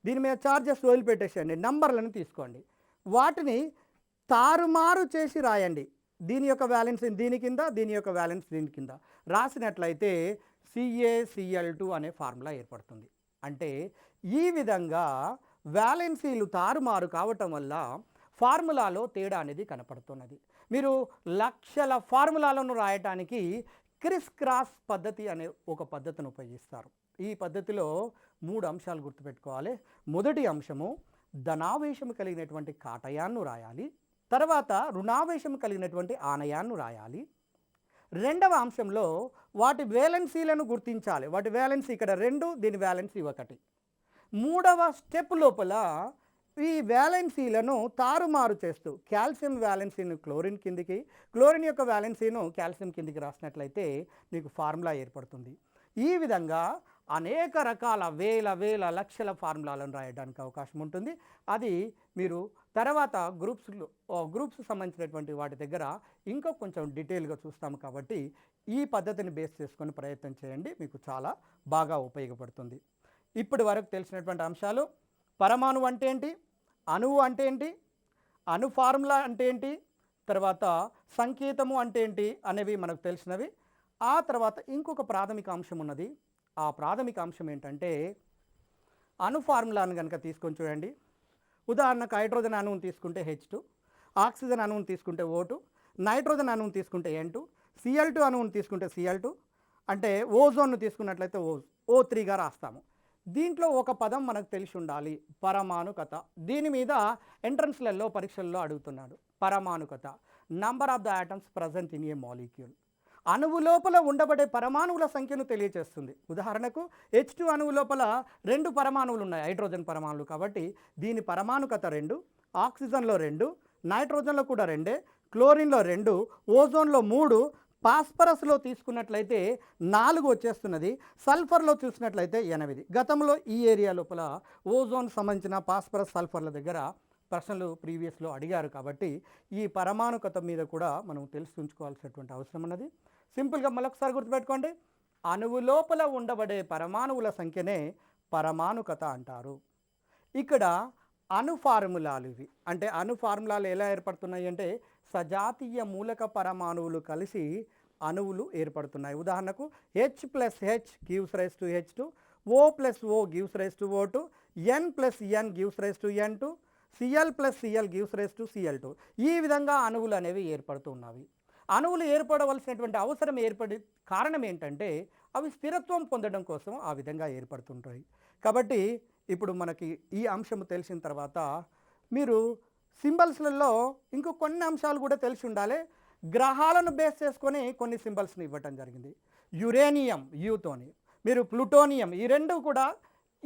దీని మీద ఛార్జెస్ వదిలిపెట్టేసేయండి, నంబర్లను తీసుకోండి, వాటిని తారుమారు చేసి రాయండి. దీని యొక్క వ్యాలెన్స్ దీని కింద, దీని యొక్క వ్యాలెన్స్ దీని కింద రాసినట్లయితే CaCl2 అనే ఫార్ములా ఏర్పడుతుంది. అంటే ఈ విధంగా వ్యాలెన్సీలు తారుమారు కావటం వల్ల ఫార్ములాలో తేడా అనేది కనపడుతున్నది. మీరు లక్షల ఫార్ములాలను రాయటానికి క్రిస్ క్రాస్ పద్ధతి అనే ఒక పద్ధతిని ఉపయోగిస్తారు. ఈ పద్ధతిలో 3 అంశాలు గుర్తుపెట్టుకోవాలి. మొదటి అంశము ధనావేశం కలిగినటువంటి కాటయాన్ను రాయాలి, తర్వాత రుణావేశం కలిగినటువంటి ఆనయాన్ను రాయాలి. రెండవ అంశంలో వాటి వేలెన్సీలను గుర్తించాలి. వాటి వేలెన్సీ ఇక్కడ 2, దీని వేలెన్సీ 1. మూడవ స్టెప్ లోపల ఈ వ్యాలెన్సీలను తారుమారు చేస్తూ కాల్షియం వ్యాలెన్సీని క్లోరిన్ కిందికి, క్లోరిన్ యొక్క వ్యాలెన్సీను కాల్షియం కిందికి రాసినట్లయితే మీకు ఫార్ములా ఏర్పడుతుంది. ఈ విధంగా అనేక రకాల వేల లక్షల ఫార్ములాలను రాయడానికి అవకాశం ఉంటుంది. అది మీరు తర్వాత గ్రూప్స్ సంబంధించినటువంటి వాటి దగ్గర ఇంకా కొంచెం డీటెయిల్గా చూస్తాము కాబట్టి ఈ పద్ధతిని బేస్ చేసుకొని ప్రయత్నం చేయండి, మీకు చాలా బాగా ఉపయోగపడుతుంది. ఇప్పటి వరకు తెలిసినటువంటి అంశాలు పరమాణువు అంటే ఏంటి, అణువు అంటే ఏంటి, అణు ఫార్ములా అంటే ఏంటి, తర్వాత సంకేతము అంటే ఏంటి అనేవి మనకు తెలిసినవి. ఆ తర్వాత ఇంకొక ప్రాథమిక అంశం ఉన్నది. ఆ ప్రాథమిక అంశం ఏంటంటే అణు ఫార్ములాను కనుక తీసుకొని చూడండి. ఉదాహరణకు హైడ్రోజన్ అణువును తీసుకుంటే H2, ఆక్సిజన్ అణువును తీసుకుంటే O2, నైట్రోజన్ అణువును తీసుకుంటే N2, Cl2 అణువును తీసుకుంటే Cl2, అంటే ఓజోన్ను తీసుకున్నట్లయితే O3గా రాస్తాము. దీంట్లో ఒక పదం మనకు తెలిసి ఉండాలి, పరమాణుకత. దీని మీద ఎంట్రన్స్లలో పరీక్షల్లో అడుగుతున్నాడు. పరమాణుకత, number of the atoms present in a molecule. అణువు లోపల ఉండబడే పరమాణువుల సంఖ్యను తెలియచేస్తుంది. ఉదాహరణకు H2 అణువు లోపల 2 పరమాణువులు ఉన్నాయి, హైడ్రోజన్ పరమాణువులు, కాబట్టి దీని పరమాణుకత 2, ఆక్సిజన్లో 2, నైట్రోజన్లో కూడా 2, క్లోరిన్లో 2, ఓజోన్లో 3, ఫాస్ఫరస్లో తీసుకున్నట్లయితే 4 వచ్చేస్తున్నది, సల్ఫర్లో చూసినట్లయితే 8. గతంలో ఈ ఏరియా లోపల ఓజోన్ సంబంధించిన ఫాస్ఫరస్ సల్ఫర్ల దగ్గర ప్రశ్నలు ప్రీవియస్లో అడిగారు కాబట్టి ఈ పరమాణుకత మీద కూడా మనం తెలుసుకుంచుకోవాల్సినటువంటి అవసరం ఉన్నది. సింపుల్గా మరొకసారి గుర్తుపెట్టుకోండి, అణువు లోపల ఉండబడే పరమాణువుల సంఖ్యనే పరమాణుకత అంటారు. ఇక్కడ అణు ఫార్ములాలు ఇవి. అంటే అణు ఫార్ములాలు ఎలా ఏర్పడుతున్నాయి అంటే సజాతీయ మూలక పరమాణువులు కలిసి అణువులు ఏర్పడుతున్నాయి. ఉదాహరణకు H+H gives rise to H2, O plus O gives rise to O2, N plus N gives rise to N2, Cl plus Cl gives rise to Cl2. ఈ విధంగా అణువులు అనేవి ఏర్పడుతున్నవి. అణువులు ఏర్పడవలసినటువంటి అవసరం ఏర్పడి కారణం ఏంటంటే అవి స్థిరత్వం పొందడం కోసం ఆ విధంగా ఏర్పడుతుంటాయి. కాబట్టి ఇప్పుడు మనకి ఈ అంశము తెలిసిన తర్వాత మీరు సింబల్స్లలో ఇంకో కొన్ని అంశాలు కూడా తెలిసి ఉండాలి. గ్రహాలను బేస్ చేసుకొని కొన్ని సింబల్స్ని ఇవ్వటం జరిగింది. యురేనియం యూతోని, మీరు ప్లూటోనియం,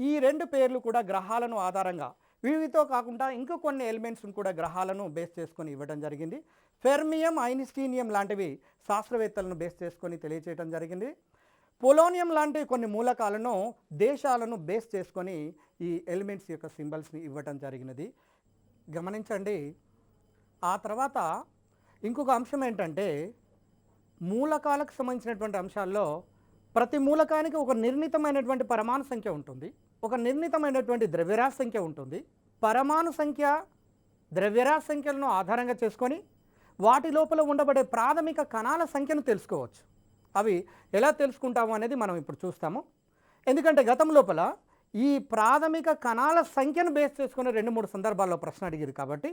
ఈ రెండు పేర్లు కూడా గ్రహాలను ఆధారంగా, వీటితో కాకుండా ఇంకో కొన్ని ఎలిమెంట్స్ని కూడా గ్రహాలను బేస్ చేసుకొని ఇవ్వడం జరిగింది. ఫెర్మియం, ఐన్స్టీనియం లాంటివి శాస్త్రవేత్తలను బేస్ చేసుకొని తెలియచేయడం జరిగింది. పొలోనియం లాంటి కొన్ని మూలకాలను దేశాలను బేస్ చేసుకొని ఈ ఎలిమెంట్స్ యొక్క సింబల్స్ని ఇవ్వటం జరిగినది. గమనించండి. ఆ తర్వాత ఇంకొక అంశం ఏంటంటే మూలకాలకు సంబంధించినటువంటి అంశాల్లో ప్రతి మూలకానికి ఒక నిర్ణీతమైనటువంటి పరమాణు సంఖ్య ఉంటుంది, ఒక నిర్ణీతమైనటువంటి ద్రవ్యరాశి సంఖ్య ఉంటుంది. పరమాణు సంఖ్య, ద్రవ్యరాశి సంఖ్యలను ఆధారంగా చేసుకొని వాటి లోపల ఉండబడే ప్రాథమిక కణాల సంఖ్యను తెలుసుకోవచ్చు. అవి ఎలా తెలుసుకుంటాము అనేది మనం ఇప్పుడు చూస్తాము. ఎందుకంటే గతం లోపల ఈ ప్రాథమిక కణాల సంఖ్యను బేస్ చేసుకుని 2-3 సందర్భాల్లో ప్రశ్న అడిగారు. కాబట్టి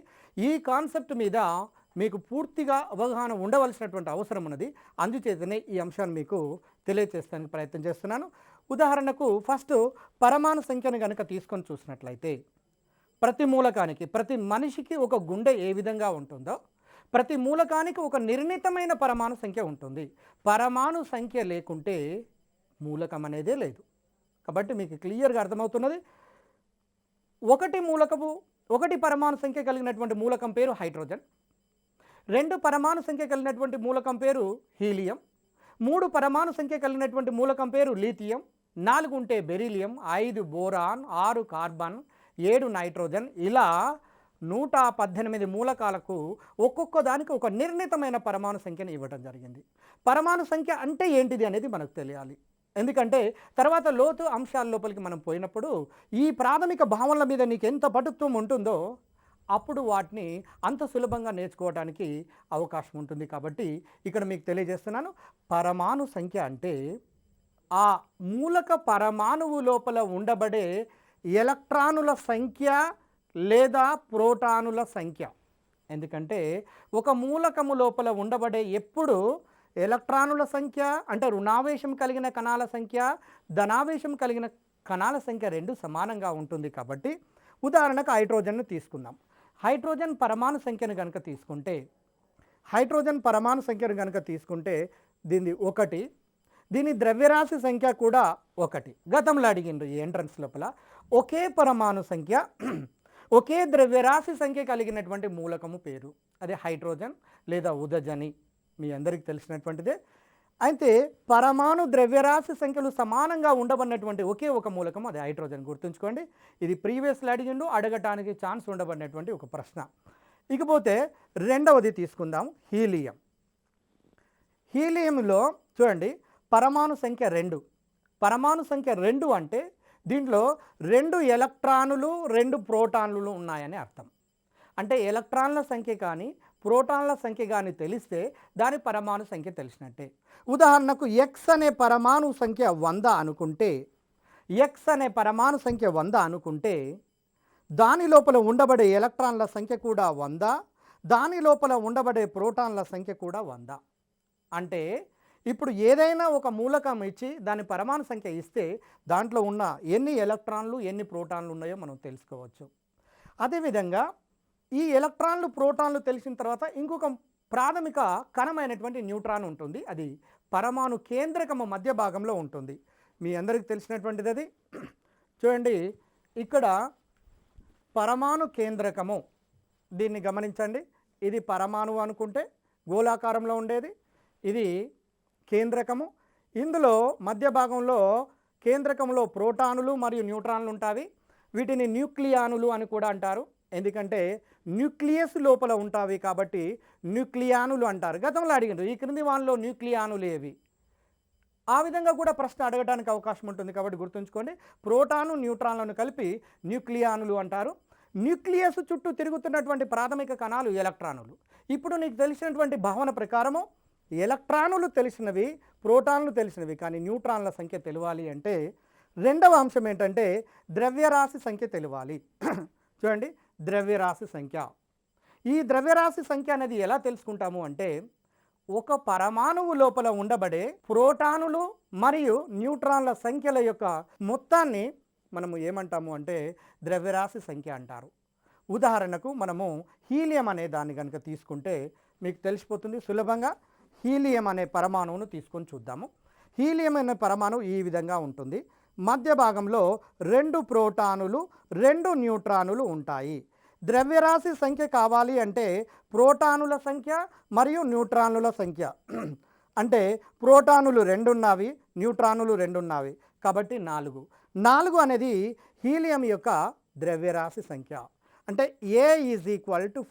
ఈ కాన్సెప్ట్ మీద మీకు పూర్తిగా అవగాహన ఉండవలసినటువంటి అవసరం ఉన్నది. అందుచేతనే ఈ అంశాన్ని మీకు తెలియజేస్తానికి ప్రయత్నం చేస్తున్నాను. ఉదాహరణకు ఫస్ట్ పరమాణు సంఖ్యను కనుక తీసుకొని చూసినట్లయితే ప్రతి మూలకానికి, ప్రతి మనిషికి ఒక గుండె ఏ విధంగా ఉంటుందో ప్రతి మూలకానికి ఒక నిర్ణీతమైన పరమాణు సంఖ్య ఉంటుంది. పరమాణు సంఖ్య లేకుంటే మూలకం అనేదే లేదు. కాబట్టి మీకు క్లియర్గా అర్థమవుతున్నది. ఒకటి పరమాణు సంఖ్య కలిగినటువంటి మూలకం పేరు హైడ్రోజన్, 2 పరమాణు సంఖ్య కలిగినటువంటి మూలకం పేరు హీలియం, 3 పరమాణు సంఖ్య కలిగినటువంటి మూలకం పేరు లిథియం, 4 ఉంటే బెరీలియం, 5 బోరాన్, 6 కార్బన్, 7 నైట్రోజన్, ఇలా 118 మూలకాలకు ఒక్కొక్క దానికి ఒక నిర్ణీతమైన పరమాణు సంఖ్యను ఇవ్వడం జరిగింది. పరమాణు సంఖ్య అంటే ఏంటిది అనేది మనకు తెలియాలి. ఎందుకంటే తర్వాత లోతు అంశాల లోపలికి మనం పోయినప్పుడు ఈ ప్రాథమిక భావనల మీద నీకు ఎంత పటుత్వం ఉంటుందో అప్పుడు వాటిని అంత సులభంగా నేర్చుకోవడానికి అవకాశం ఉంటుంది. కాబట్టి ఇక్కడ మీకు తెలియజేస్తున్నాను, పరమాణు సంఖ్య అంటే ఆ మూలక పరమాణువు లోపల ఉండబడే ఎలక్ట్రానుల సంఖ్య లేదా ప్రోటానుల సంఖ్య. ఎందుకంటే ఒక మూలకము లోపల ఉండబడే ఎప్పుడు ఎలక్ట్రానుల సంఖ్య అంటే రుణావేశం కలిగిన కణాల సంఖ్య, ధనావేశం కలిగిన కణాల సంఖ్య 2 సమానంగా ఉంటుంది. కాబట్టి ఉదాహరణకు హైడ్రోజన్ను తీసుకుందాం. హైడ్రోజన్ పరమాణు సంఖ్యను కనుక తీసుకుంటే దీన్ని 1, దీని ద్రవ్యరాశి సంఖ్య కూడా 1. గతంలో అడిగిండ్రు ఈ ఎంట్రన్స్ లోపల ఒకే పరమాణు సంఖ్య ఒకే ద్రవ్యరాశి సంఖ్య కలిగినటువంటి మూలకము పేరు, అదే హైడ్రోజన్ లేదా ఉదజని, మీ అందరికీ తెలిసినటువంటిదే. అయితే పరమాణు ద్రవ్యరాశి సంఖ్యలు సమానంగా ఉండబడినటువంటి ఒకే ఒక మూలకం అది హైడ్రోజన్. గుర్తుంచుకోండి, ఇది ప్రీవియస్లో అడిగిండు, అడగటానికి ఛాన్స్ ఉండబడినటువంటి ఒక ప్రశ్న. ఇకపోతే రెండవది తీసుకుందాం, హీలియం. హీలియంలో చూడండి పరమాణు సంఖ్య 2. పరమాణు సంఖ్య 2 అంటే దీంట్లో 2 ఎలక్ట్రానులు 2 ప్రోటాన్లు ఉన్నాయని అర్థం. అంటే ఎలక్ట్రాన్ల సంఖ్య కానీ ప్రోటాన్ల సంఖ్య కానీ తెలిస్తే దాని పరమాణు సంఖ్య తెలిసినట్టే. ఉదాహరణకు ఎక్స్ అనే పరమాణు సంఖ్య 100 అనుకుంటే దాని లోపల ఉండబడే ఎలక్ట్రాన్ల సంఖ్య కూడా 100, దాని లోపల ఉండబడే ప్రోటాన్ల సంఖ్య కూడా 100. అంటే ఇప్పుడు ఏదైనా ఒక మూలకం ఇచ్చి దాని పరమాణు సంఖ్య ఇస్తే దాంట్లో ఉన్న ఎన్ని ఎలక్ట్రాన్లు ఎన్ని ప్రోటాన్లు ఉన్నాయో మనం తెలుసుకోవచ్చు. అదేవిధంగా ఈ ఎలక్ట్రాన్లు ప్రోటాన్లు తెలిసిన తర్వాత ఇంకొక ప్రాథమిక కణమైనటువంటి న్యూట్రాన్ ఉంటుంది. అది పరమాణు కేంద్రకము మధ్య భాగంలో ఉంటుంది. మీ అందరికీ తెలిసినటువంటిది అది. చూడండి ఇక్కడ పరమాణు కేంద్రకము, దీన్ని గమనించండి. ఇది పరమాణువు అనుకుంటే గోళాకారంలో ఉండేది, ఇది కేంద్రకము. ఇందులో మధ్య భాగంలో కేంద్రకంలో ప్రోటానులు మరియు న్యూట్రాన్లు ఉంటాయి. వీటిని న్యూక్లియానులు అని కూడా అంటారు. ఎందుకంటే న్యూక్లియస్ లోపల ఉంటాయి కాబట్టి న్యూక్లియానులు అంటారు. గతంలో అడిగారు ఈ క్రింది వానిలో న్యూక్లియానులు ఏవి, ఆ విధంగా కూడా ప్రశ్న అడగడానికి అవకాశం ఉంటుంది. కాబట్టి గుర్తుంచుకోండి, ప్రోటాను న్యూట్రాన్లను కలిపి న్యూక్లియానులు అంటారు. న్యూక్లియస్ చుట్టూ తిరుగుతున్నటువంటి ప్రాథమిక కణాలు ఎలక్ట్రానులు. ఇప్పుడు నీకు తెలిసినటువంటి భావన ప్రకారము ఎలక్ట్రానులు తెలిసినవి, ప్రోటాన్లు తెలిసినవి, కానీ న్యూట్రాన్ల సంఖ్య తెలియాలి అంటే రెండవ అంశం ఏంటంటే ద్రవ్యరాశి సంఖ్య తెలియాలి. చూడండి, ద్రవ్యరాశి సంఖ్య. ఈ ద్రవ్యరాశి సంఖ్య అనేది ఎలా తెలుసుకుంటాము అంటే, ఒక పరమాణువు లోపల ఉండబడే ప్రోటానులు మరియు న్యూట్రాన్ల సంఖ్యల యొక్క మొత్తాన్ని మనము ఏమంటాము అంటే ద్రవ్యరాశి సంఖ్య అంటారు. ఉదాహరణకు మనము హీలియం అనే దాన్ని కనుక తీసుకుంటే మీకు తెలిసిపోతుంది సులభంగా. హీలియం అనే పరమాణువును తీసుకొని చూద్దాము. హీలియం అనే పరమాణువు ఈ విధంగా ఉంటుంది. మధ్య భాగంలో 2 ప్రోటానులు 2 న్యూట్రానులు ఉంటాయి. ద్రవ్యరాశి సంఖ్య కావాలి అంటే ప్రోటానుల సంఖ్య మరియు న్యూట్రానుల సంఖ్య అంటే ప్రోటానులు 2 ఉన్నవి, న్యూట్రానులు 2 ఉన్నవి కాబట్టి 4. 4 అనేది హీలియం యొక్క ద్రవ్యరాశి సంఖ్య. అంటే A =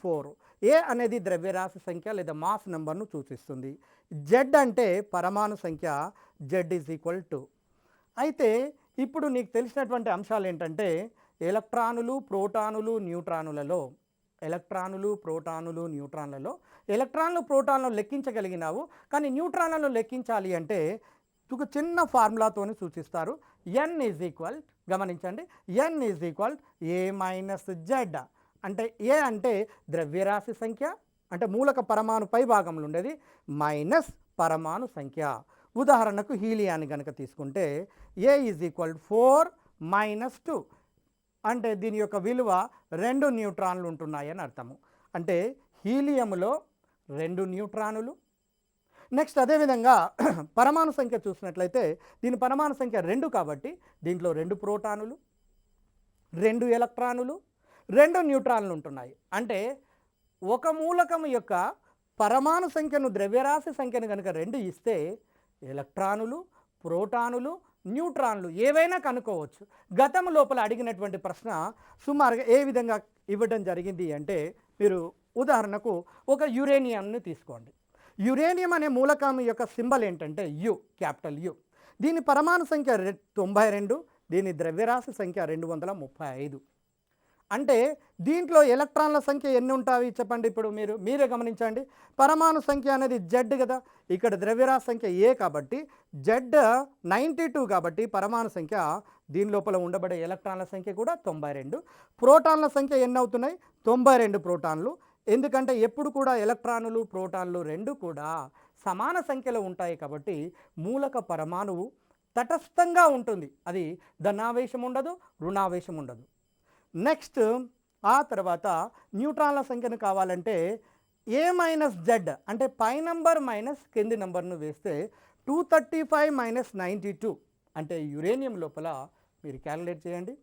4. ఏ అనేది ద్రవ్యరాశి సంఖ్య లేదా మాస్ నెంబర్ను సూచిస్తుంది. Z అంటే పరమాణు సంఖ్య, Z = 2. అయితే ఇప్పుడు నీకు తెలిసినటువంటి అంశాలు ఏంటంటే ఎలక్ట్రానులు, ప్రోటానులు, న్యూట్రానులలో ఎలక్ట్రాన్లు ప్రోటాన్లను లెక్కించగలిగినావు, కానీ న్యూట్రాన్లను లెక్కించాలి అంటే ఒక చిన్న ఫార్ములాతోని సూచిస్తారు. గమనించండి, n A - Z. అంటే ఏ అంటే ద్రవ్యరాశి సంఖ్య, అంటే మూలక పరమాణు పై భాగంలో ఉండేది, మైనస్ పరమాణు సంఖ్య. ఉదాహరణకు హీలియాన్ని కనుక తీసుకుంటే A = 4 - 2 అంటే దీని యొక్క విలువ 2 న్యూట్రాన్లు ఉంటున్నాయని అర్థము. అంటే హీలియంలో 2 న్యూట్రానులు. నెక్స్ట్ అదేవిధంగా పరమాణు సంఖ్య చూసినట్లయితే దీని పరమాణు సంఖ్య 2 కాబట్టి దీంట్లో 2 ప్రోటానులు, 2 ఎలక్ట్రానులు, 2 న్యూట్రాన్లు ఉంటున్నాయి. అంటే ఒక మూలకం యొక్క పరమాణు సంఖ్యను, ద్రవ్యరాశి సంఖ్యను కనుక 2 ఇస్తే ఎలక్ట్రానులు, ప్రోటానులు, న్యూట్రాన్లు ఏవైనా కనుక్కోవచ్చు. గతం లోపల అడిగినటువంటి ప్రశ్న సుమారుగా ఏ విధంగా ఇవ్వడం జరిగింది అంటే, మీరు ఉదాహరణకు ఒక యురేనియంని తీసుకోండి. యురేనియం అనే మూలకం యొక్క సింబల్ ఏంటంటే యు, క్యాపిటల్ యు. దీని పరమాణు సంఖ్య 92, దీని ద్రవ్యరాశి సంఖ్య 235. అంటే దీంట్లో ఎలక్ట్రాన్ల సంఖ్య ఎన్ని ఉంటాయి చెప్పండి. ఇప్పుడు మీరే గమనించండి. పరమాణు సంఖ్య అనేది Z కదా, ఇక్కడ ద్రవ్యరాశి సంఖ్య A కాబట్టి Z 92 కాబట్టి పరమాణు సంఖ్య, దీని లోపల ఉండబడే ఎలక్ట్రాన్ల సంఖ్య కూడా 92. ప్రోటాన్ల సంఖ్య ఎన్ని అవుతున్నాయి? 92 ప్రోటాన్లు. ఎందుకంటే ఎప్పుడు కూడా ఎలక్ట్రానులు, ప్రోటాన్లు 2 కూడా సమాన సంఖ్యలో ఉంటాయి కాబట్టి మూలక పరమాణువు తటస్థంగా ఉంటుంది. అది ధనావేశం ఉండదు, రుణావేశం ఉండదు. నెక్స్ట్ ఆ తర్వాత న్యూట్రాన్ల సంఖ్యను కావాలంటే A - Z అంటే పై నంబర్ మైనస్ కింది నంబర్ను వేస్తే 235 - 92 అంటే యురేనియం లోపల మీరు క్యాలిక్యులేట్ చేయండి,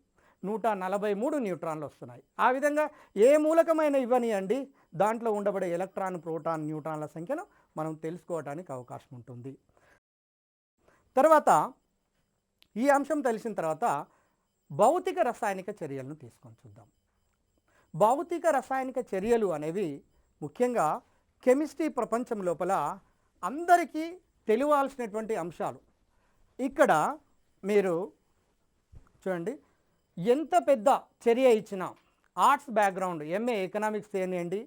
143 న్యూట్రాన్లు వస్తున్నాయి. ఆ విధంగా ఏ మూలకమైన ఇవ్వనియండి, దాంట్లో ఉండబడే ఎలక్ట్రాన్, ప్రోటాన్, న్యూట్రాన్ల సంఖ్యను మనం తెలుసుకోవడానికి అవకాశం ఉంటుంది. తర్వాత ఈ అంశం తెలిసిన తర్వాత భౌతిక రసాయనిక చర్యలను తీసుకొని చూద్దాం. భౌతిక రసాయనిక చర్యలు అనేవి ముఖ్యంగా కెమిస్ట్రీ ప్రపంచం లోపల అందరికీ తెలియాల్సినటువంటి అంశాలు. ఇక్కడ మీరు చూడండి, ఎంత పెద్ద చర్య ఇచ్చినా ఆర్ట్స్ బ్యాక్గ్రౌండ్, MA ఎకనామిక్స్ చేయనియండి,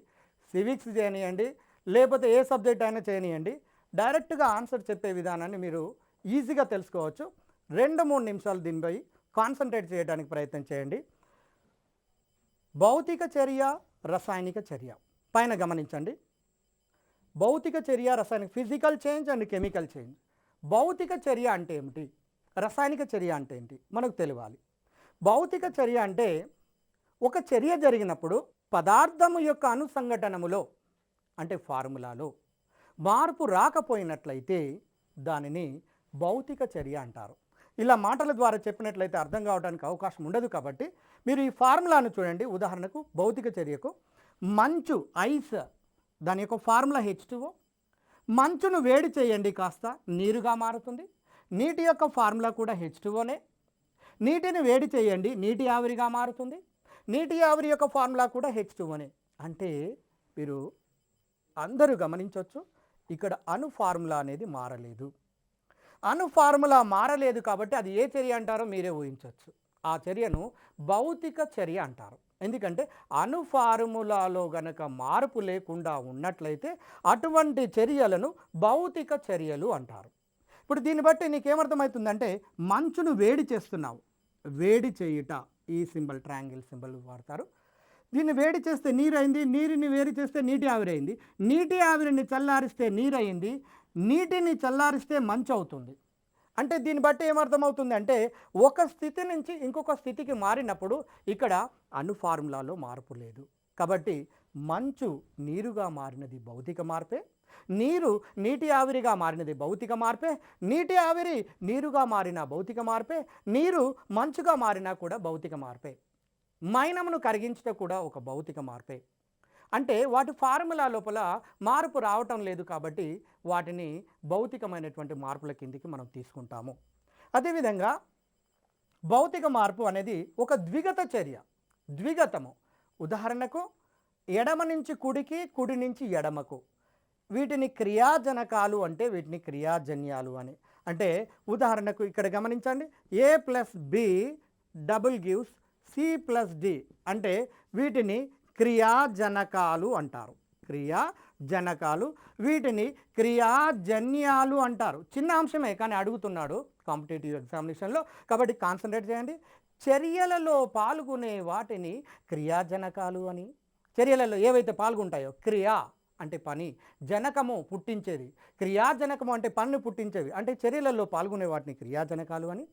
సివిక్స్ చేయనియండి, లేకపోతే ఏ సబ్జెక్ట్ అయినా చేయనియండి, డైరెక్ట్గా ఆన్సర్ చెప్పే విధానాన్ని మీరు ఈజీగా తెలుసుకోవచ్చు. 2-3 నిమిషాలు దీనిపై కాన్సన్ట్రేట్ చేయడానికి ప్రయత్నం చేయండి. భౌతిక చర్య, రసాయనిక చర్య పైన గమనించండి. భౌతిక చర్య, రసాయనిక, physical change and chemical change. భౌతిక చర్య అంటే ఏమిటి, రసాయనిక చర్య అంటే ఏంటి మనకు తెలియాలి. భౌతిక చర్య అంటే ఒక చర్య జరిగినప్పుడు పదార్థము యొక్క అనుసంఘటనములో అంటే ఫార్ములాలో మార్పు రాకపోయినట్లయితే దానిని భౌతిక చర్య అంటారు. ఇలా మాటల ద్వారా చెప్పినట్లయితే అర్థం కావడానికి అవకాశం ఉండదు కాబట్టి మీరు ఈ ఫార్ములాను చూడండి. ఉదాహరణకు భౌతిక చర్యకు మంచు, ఐస్, దాని యొక్క ఫార్ములా H2O. మంచును వేడి చేయండి, కాస్త నీరుగా మారుతుంది. నీటి యొక్క ఫార్ములా కూడా H2Oనే. నీటిని వేడి చేయండి, నీటి ఆవిరిగా మారుతుంది. నీటి ఆవిరి యొక్క ఫార్ములా కూడా H2Oనే. అంటే మీరు అందరూ గమనించవచ్చు, ఇక్కడ అణు ఫార్ములా అనేది మారలేదు. అణు ఫార్ములా మారలేదు కాబట్టి అది ఏ చర్య అంటారో మీరే ఊహించవచ్చు. ఆ చర్యను భౌతిక చర్య అంటారు. ఎందుకంటే అణు ఫార్ములాలో గనక మార్పు లేకుండా ఉన్నట్లయితే అటువంటి చర్యలను భౌతిక చర్యలు అంటారు. ఇప్పుడు దీన్ని బట్టి నీకేమర్థమవుతుందంటే మంచును వేడి చేస్తున్నావు, వేడి చేయుట, ఈ సింబల్ ట్రయాంగిల్ సింబల్ వాడతారు. దీన్ని వేడి చేస్తే నీరు అయింది, నీరుని వేడి చేస్తే నీటి ఆవిరి అయింది, నీటి ఆవిరిని చల్లారిస్తే నీరు అయింది, నీటిని చల్లారిస్తే మంచు అవుతుంది. అంటే దీన్ని బట్టి ఏమర్థమవుతుంది అంటే ఒక స్థితి నుంచి ఇంకొక స్థితికి మారినప్పుడు ఇక్కడ అణు ఫార్ములాలో మార్పు లేదు. కాబట్టి మంచు నీరుగా మారినది భౌతిక మార్పే, నీరు నీటి ఆవిరిగా మారినది భౌతిక మార్పే, నీటి ఆవిరి నీరుగా మారిన భౌతిక మార్పే, నీరు మంచుగా మారినా కూడా భౌతిక మార్పే, మైనమును కరిగించడం కూడా ఒక భౌతిక మార్పే. అంటే వాటి ఫార్ములా లోపల మార్పు రావటం లేదు కాబట్టి వాటిని భౌతికమైనటువంటి మార్పుల కిందికి మనం తీసుకుంటాము. అదేవిధంగా భౌతిక మార్పు అనేది ఒక ద్విగత చర్య, ద్విగతము. ఉదాహరణకు ఎడమ నుంచి కుడికి, కుడి నుంచి ఎడమకు, వీటిని క్రియాజనకాలు అంటే వీటిని క్రియాజన్యాలు అని. అంటే ఉదాహరణకు ఇక్కడ గమనించండి, A plus B double gives C plus D అంటే వీటిని క్రియాజనకాలు అంటారు, క్రియాజనకాలు. వీటిని క్రియాజన్యాలు అంటారు. చిన్న అంశమే కానీ అడుగుతున్నాడు కాంపిటేటివ్ ఎగ్జామినేషన్లో, కాబట్టి కాన్సన్ట్రేట్ చేయండి. చర్యలలో పాల్గొనే వాటిని క్రియాజనకాలు అని. చర్యలలో ఏవైతే పాల్గొంటాయో, క్రియా అంటే పని, జనకము పుట్టించేది, క్రియాజనకము అంటే పనిని పుట్టించేవి, అంటే చర్యలలో పాల్గొనే వాటిని క్రియాజనకాలు అని.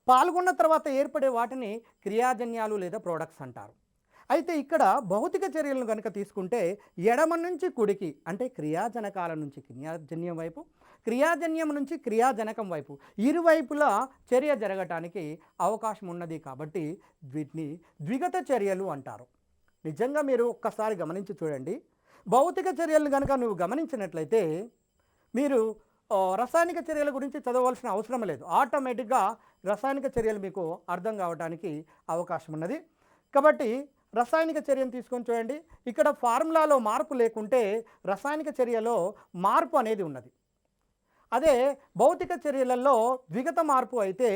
పాల్గొన్న తర్వాత ఏర్పడే వాటిని క్రియాజన్యాలు లేదా ప్రోడక్ట్స్ అంటారు. అయితే ఇక్కడ భౌతిక చర్యలను కనుక తీసుకుంటే ఎడమ నుంచి కుడికి అంటే క్రియాజనకాల నుంచి క్రియాజన్యం వైపు, క్రియాజన్యం నుంచి క్రియాజనకం వైపు, ఇరువైపులా చర్య జరగటానికి అవకాశం ఉన్నది. కాబట్టి వీటిని ద్విగత చర్యలు అంటారు. నిజంగా మీరు ఒక్కసారి గమనించి చూడండి, భౌతిక చర్యలను కనుక నువ్వు గమనించినట్లయితే మీరు రసాయనిక చర్యల గురించి చదవవలసిన అవసరం లేదు. ఆటోమేటిక్గా రసాయనిక చర్యలు మీకు అర్థం కావడానికి అవకాశం ఉన్నది. కాబట్టి రసాయనిక చర్యను తీసుకొని చూడండి, ఇక్కడ ఫార్ములాలో మార్పు లేకుంటే రసాయనిక చర్యలో మార్పు అనేది ఉన్నది. అదే భౌతిక చర్యలలో ద్విగత మార్పు అయితే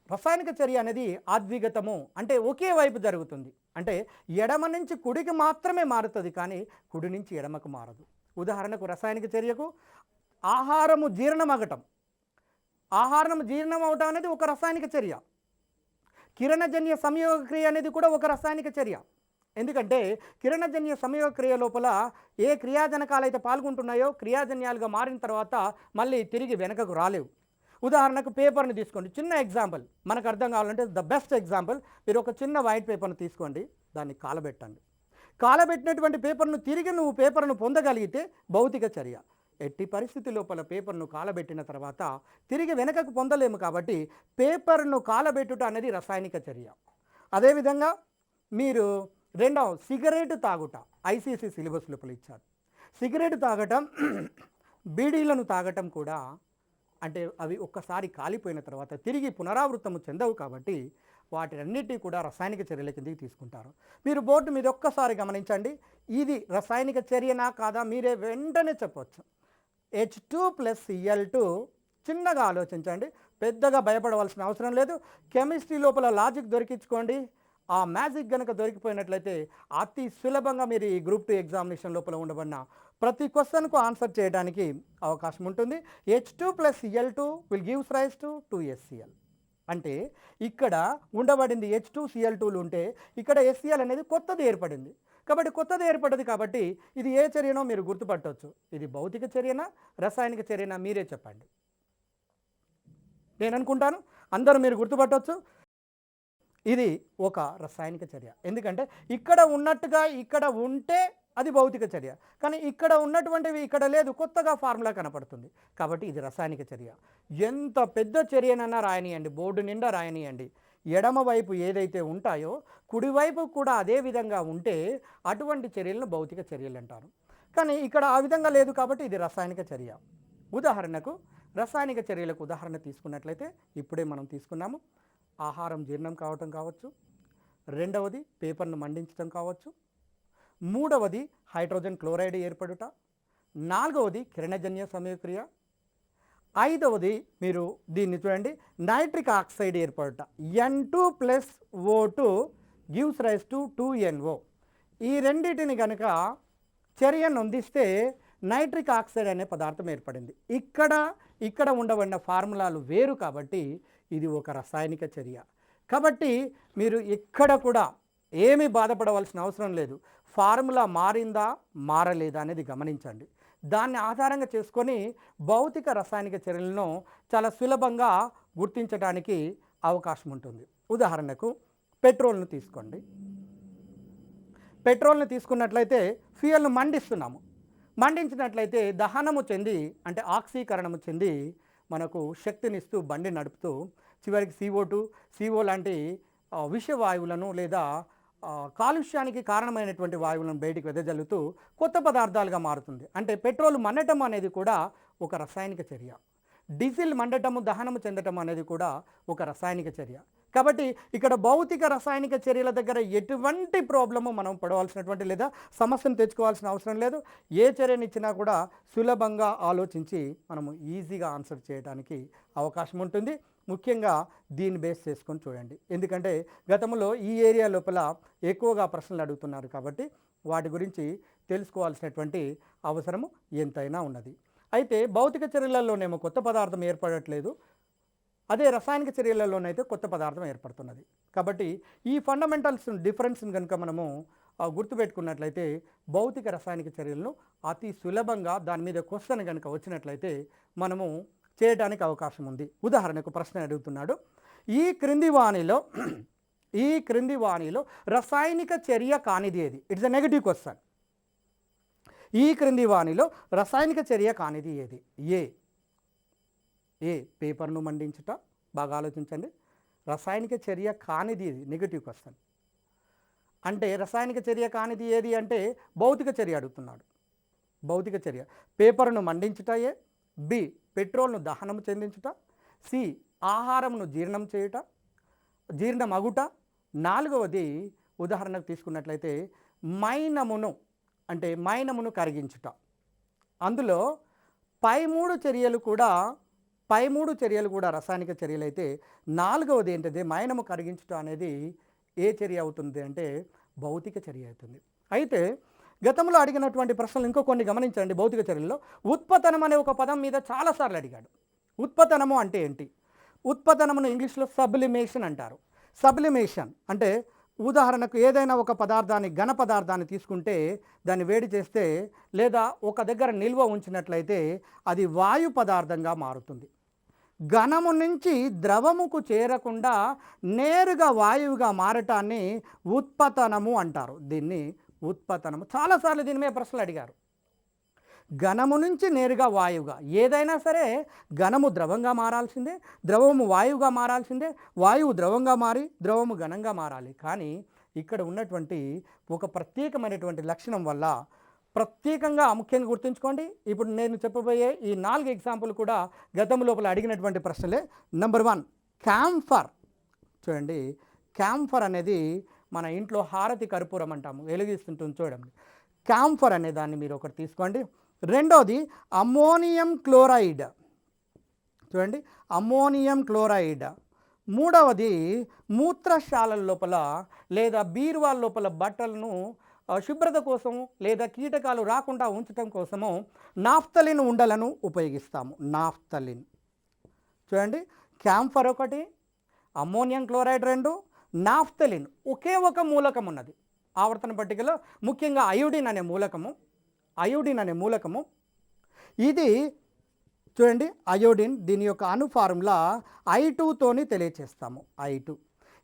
రసాయనిక చర్య అనేది అద్విగతము, అంటే ఒకే వైపు జరుగుతుంది. అంటే ఎడమ నుంచి కుడికి మాత్రమే మారుతుంది కానీ కుడి నుంచి ఎడమకు మారదు. ఉదాహరణకు రసాయనిక చర్యకు ఆహారము జీర్ణమగటం, ఆహారం జీర్ణం అవటం అనేది ఒక రసాయనిక చర్య. కిరణజన్య సంయోగ క్రియ అనేది కూడా ఒక రసాయనిక చర్య. ఎందుకంటే కిరణజన్య సంయోగ క్రియ లోపల ఏ క్రియాజనకాలు అయితే పాల్గొంటున్నాయో క్రియాజన్యాలుగా మారిన తర్వాత మళ్ళీ తిరిగి వెనకకు రాలేవు. ఉదాహరణకు పేపర్ని తీసుకోండి, చిన్న ఎగ్జాంపుల్ మనకు అర్థం కావాలంటే ద బెస్ట్ ఎగ్జాంపుల్, మీరు ఒక చిన్న వైట్ పేపర్ను తీసుకోండి, దాన్ని కాలబెట్టండి. కాలబెట్టినటువంటి పేపర్ను తిరిగి నువ్వు పేపర్ను పొందగలిగితే భౌతిక చర్య. ఎట్టి పరిస్థితి లోపల పేపర్ను కాలబెట్టిన తర్వాత తిరిగి వెనకకు పొందలేము కాబట్టి పేపర్ను కాలబెట్టుట అనేది రసాయనిక చర్య. అదేవిధంగా మీరు రెండవ సిగరెట్ తాగుట, ఐసీసీ సిలబస్ లోపల ఇచ్చారు. సిగరెట్ తాగటం, బీడీలను తాగటం కూడా అంటే అవి ఒక్కసారి కాలిపోయిన తర్వాత తిరిగి పునరావృతము చెందవు కాబట్టి వాటినన్నిటి కూడా రసాయనిక చర్యల కిందకి తీసుకుంటారు. మీరు బోర్డు మీద ఒక్కసారి గమనించండి, ఇది రసాయనిక చర్యనా కాదా మీరే వెంటనే చెప్పవచ్చు. H2+Cl2, చిన్నగా ఆలోచించండి, పెద్దగా భయపడవలసిన అవసరం లేదు. కెమిస్ట్రీ లోపల లాజిక్ దొరికించుకోండి. ఆ మ్యాజిక్ కనుక దొరికిపోయినట్లయితే అతి సులభంగా మీరు ఈ గ్రూప్ 2 ఎగ్జామినేషన్ లోపల ఉండబడిన ప్రతి క్వశ్చన్కు ఆన్సర్ చేయడానికి అవకాశం ఉంటుంది. H2+Cl2 will gives rise to 2SCl. అంటే ఇక్కడ ఉండబడింది H2Cl2లు ఉంటే ఇక్కడ SCl అనేది కొత్తది ఏర్పడింది. కాబట్టి కొత్తది ఏర్పడ్డది కాబట్టి ఇది ఏ చర్యనో మీరు గుర్తుపట్టవచ్చు. ఇది భౌతిక చర్యనా రసాయనిక చర్యనా మీరే చెప్పండి. నేను అనుకుంటాను అందరూ మీరు గుర్తుపట్టవచ్చు, ఇది ఒక రసాయనిక చర్య. ఎందుకంటే ఇక్కడ ఉన్నట్టుగా ఇక్కడ ఉంటే అది భౌతిక చర్య, కానీ ఇక్కడ ఉన్నటువంటివి ఇక్కడ లేదు, కొత్తగా ఫార్ములా కనపడుతుంది కాబట్టి ఇది రసాయనిక చర్య. ఎంత పెద్ద చర్యనన్నా రాయనియండి, బోర్డు నిండా రాయనియండి, ఎడమ వైపు ఏదైతే ఉంటాయో కుడివైపు కూడా అదే విధంగా ఉంటే అటువంటి చర్యలను భౌతిక చర్యలు అంటారు. కానీ ఇక్కడ ఆ విధంగా లేదు కాబట్టి ఇది రసాయనిక చర్య. ఉదాహరణకు రసాయనిక చర్యలకు ఉదాహరణ తీసుకున్నట్లయితే ఇప్పుడే మనం తీసుకున్నాము, ఆహారం జీర్ణం కావటం కావచ్చు, రెండవది పేపర్ను మండించడం కావచ్చు, మూడవది హైడ్రోజన్ క్లోరైడ్ ఏర్పడుట, నాలుగవది కిరణజన్య సంయోగక్రియ, ఐదవది మీరు దీన్ని చూడండి నైట్రిక్ ఆక్సైడ్ ఏర్పడుట, N2+O2 gives rise to 2NO. ఈ రెండింటిని కనుక చర్యను అందిస్తే నైట్రిక్ ఆక్సైడ్ అనే పదార్థం ఏర్పడింది. ఇక్కడ ఉండబడిన ఫార్ములాలు వేరు కాబట్టి ఇది ఒక రసాయనిక చర్య. కాబట్టి మీరు ఎక్కడ కూడా ఏమీ బాధపడవలసిన అవసరం లేదు. ఫార్ములా మారిందా మారలేదా అనేది గమనించండి. దాన్ని ఆధారంగా చేసుకొని భౌతిక రసాయనిక చర్యలను చాలా సులభంగా గుర్తించడానికి అవకాశం ఉంటుంది. ఉదాహరణకు పెట్రోల్ను తీసుకోండి. పెట్రోల్ని తీసుకున్నట్లయితే ఫ్యూయల్ను మండించినట్లయితే దహనము చెంది అంటే ఆక్సీకరణము చెంది మనకు శక్తినిస్తూ బండి నడుపుతూ చివరికి CO లాంటి విషవాయువులను లేదా కాలుష్యానికి కారణమైనటువంటి వాయువులను బయటికి వెదజల్లుతూ కొత్త పదార్థాలుగా మారుతుంది. అంటే పెట్రోల్ మండటం అనేది కూడా ఒక రసాయనిక చర్య. డీజిల్ మండటము దహనము చెందటం అనేది కూడా ఒక రసాయనిక చర్య. కాబట్టి ఇక్కడ భౌతిక రసాయనిక చర్యల దగ్గర ఎటువంటి ప్రాబ్లము మనం పడవలసినటువంటి లేదా సమస్యను తెచ్చుకోవాల్సిన అవసరం లేదు. ఏ చర్యనిచ్చినా కూడా సులభంగా ఆలోచించి మనము ఈజీగా ఆన్సర్ చేయడానికి అవకాశం ఉంటుంది. ముఖ్యంగా దీన్ని బేస్ చేసుకొని చూడండి. ఎందుకంటే గతంలో ఈ ఏరియా లోపల ఎక్కువగా ప్రశ్నలు అడుగుతున్నారు కాబట్టి వాటి గురించి తెలుసుకోవాల్సినటువంటి అవసరము ఎంతైనా ఉన్నది. అయితే భౌతిక చర్యలలోనేమో కొత్త పదార్థం ఏర్పడట్లేదు, అదే రసాయనిక చర్యలలోనైతే కొత్త పదార్థం ఏర్పడుతున్నది. కాబట్టి ఈ ఫండమెంటల్స్ డిఫరెన్స్ని కనుక మనము గుర్తుపెట్టుకున్నట్లయితే భౌతిక రసాయనిక చర్యలను అతి సులభంగా దాని మీద క్వశ్చన్ కనుక వచ్చినట్లయితే మనము చేయడానికి అవకాశం ఉంది. ఉదాహరణకు ప్రశ్న అడుగుతున్నాడు, ఈ క్రింది వాణిలో రసాయనిక చర్య కానిది ఏది? It's a negative question. ఈ క్రింది వాణిలో రసాయనిక చర్య కానిది ఏది? ఏ పేపర్ను మండించుట. బాగా ఆలోచించండి. రసాయనిక చర్య కానిది ఏది? Negative question. అంటే రసాయనిక చర్య కానిది ఏది అంటే భౌతిక చర్య అడుగుతున్నాడు. భౌతిక చర్య పేపర్ను మండించుట. బి పెట్రోల్ను దహనము చెందించుట. సి ఆహారమును జీర్ణమగుట. నాలుగవది ఉదాహరణకు తీసుకున్నట్లయితే మైనమును కరిగించుట. అందులో పై మూడు చర్యలు కూడా రసాయనిక చర్యలు అయితే నాలుగవది ఏంటంటే మైనము కరిగించుట అనేది ఏ చర్య అవుతుంది అంటే భౌతిక చర్య అవుతుంది. అయితే గతంలో అడిగినటువంటి ప్రశ్నలు ఇంకో కొన్ని గమనించండి. భౌతిక చర్యల్లో ఉత్పతనం అనే ఒక పదం మీద చాలాసార్లు అడిగాడు. ఉత్పతనము అంటే ఏంటి? ఉత్పతనమును ఇంగ్లీష్లో సబ్లిమేషన్ అంటారు. సబ్లిమేషన్ అంటే ఉదాహరణకు ఏదైనా ఒక ఘన పదార్థాన్ని తీసుకుంటే దాన్ని వేడి చేస్తే లేదా ఒక దగ్గర నిల్వ ఉంచినట్లయితే అది వాయు పదార్థంగా మారుతుంది. ఘనము నుంచి ద్రవముకు చేరకుండా నేరుగా వాయువుగా మారటాన్ని ఉత్పతనము అంటారు. దీన్ని ఉత్పతనము. చాలాసార్లు దీని మీద ప్రశ్నలు అడిగారు. ఘనము నుంచి నేరుగా వాయువుగా, ఏదైనా సరే ఘనము ద్రవంగా మారాల్సిందే, ద్రవము వాయువుగా మారాల్సిందే, వాయువు ద్రవంగా మారి ద్రవము ఘనంగా మారాలి. కానీ ఇక్కడ ఉన్నటువంటి ఒక ప్రత్యేకమైనటువంటి లక్షణం వల్ల ప్రత్యేకంగా ముఖ్యంగా గుర్తుంచుకోండి. ఇప్పుడు నేను చెప్పబోయే ఈ 4 ఎగ్జాంపుల్ కూడా గతం లోపల అడిగినటువంటి ప్రశ్నలే. Number 1 camphor. చూడండి, క్యాంఫర్ అనేది మన ఇంట్లో హారతి కర్పూరం అంటాము, వెలిగిస్తుంటుంది చూడండి. క్యాంఫర్ అనే దాన్ని మీరు ఒకటి తీసుకోండి. రెండోది అమ్మోనియం క్లోరైడ్. చూడండి, అమ్మోనియం క్లోరైడ్. మూడవది మూత్రశాలల లోపల లేదా బీరువాల లోపల బట్టలను శుభ్రత కోసం లేదా కీటకాలు రాకుండా ఉంచడం కోసము నాఫ్తలిన్ ఉండలను ఉపయోగిస్తాము. నాఫ్తలిన్. చూడండి, క్యాంఫర్ ఒకటి, అమ్మోనియం క్లోరైడ్ 2, నాఫ్తలిన్ ఒకే ఒక మూలకం ఉన్నది ఆవర్తన పట్టికలో, ముఖ్యంగా అయోడిన్ అనే మూలకము. ఇది చూడండి, అయోడిన్, దీని యొక్క అణు ఫార్ములా I2తోని తెలియచేస్తాము. I2.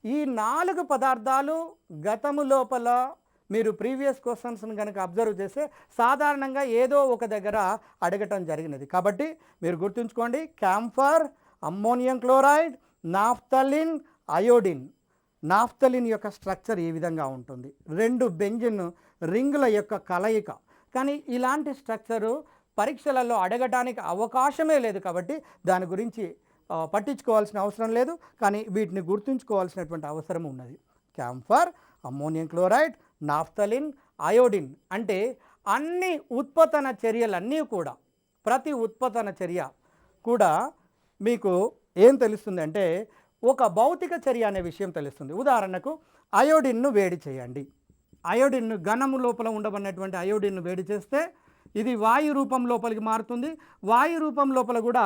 ఈ 4 పదార్థాలు గతము లోపల మీరు ప్రీవియస్ క్వశ్చన్స్ని కనుక అబ్జర్వ్ చేస్తే సాధారణంగా ఏదో ఒక దగ్గర అడగటం జరిగినది. కాబట్టి మీరు గుర్తుంచుకోండి, camphor, ammonium chloride, naphthalene, iodine. Naphthalene యొక్క స్ట్రక్చర్ ఈ విధంగా ఉంటుంది, 2 బెంజిన్ రింగుల యొక్క కలయిక. కానీ ఇలాంటి స్ట్రక్చరు పరీక్షలలో అడగటానికి అవకాశమే లేదు. కాబట్టి దాని గురించి పట్టించుకోవాల్సిన అవసరం లేదు, కానీ వీటిని గుర్తుంచుకోవాల్సినటువంటి అవసరం ఉన్నది. Camphor, ammonium chloride, naphthalene, iodine. అంటే అన్ని ఉత్పతన చర్యలన్నీ కూడా, ప్రతి ఉత్పతన చర్య కూడా మీకు ఏం తెలుస్తుంది అంటే ఒక భౌతిక చర్య అనే విషయం తెలుస్తుంది. ఉదాహరణకు అయోడిన్ను వేడి చేయండి. అయోడిన్ను ఘనము లోపల ఉండబడినటువంటి అయోడిన్ను వేడి చేస్తే ఇది వాయు రూపం లోపలికి మారుతుంది. వాయు రూపం లోపల కూడా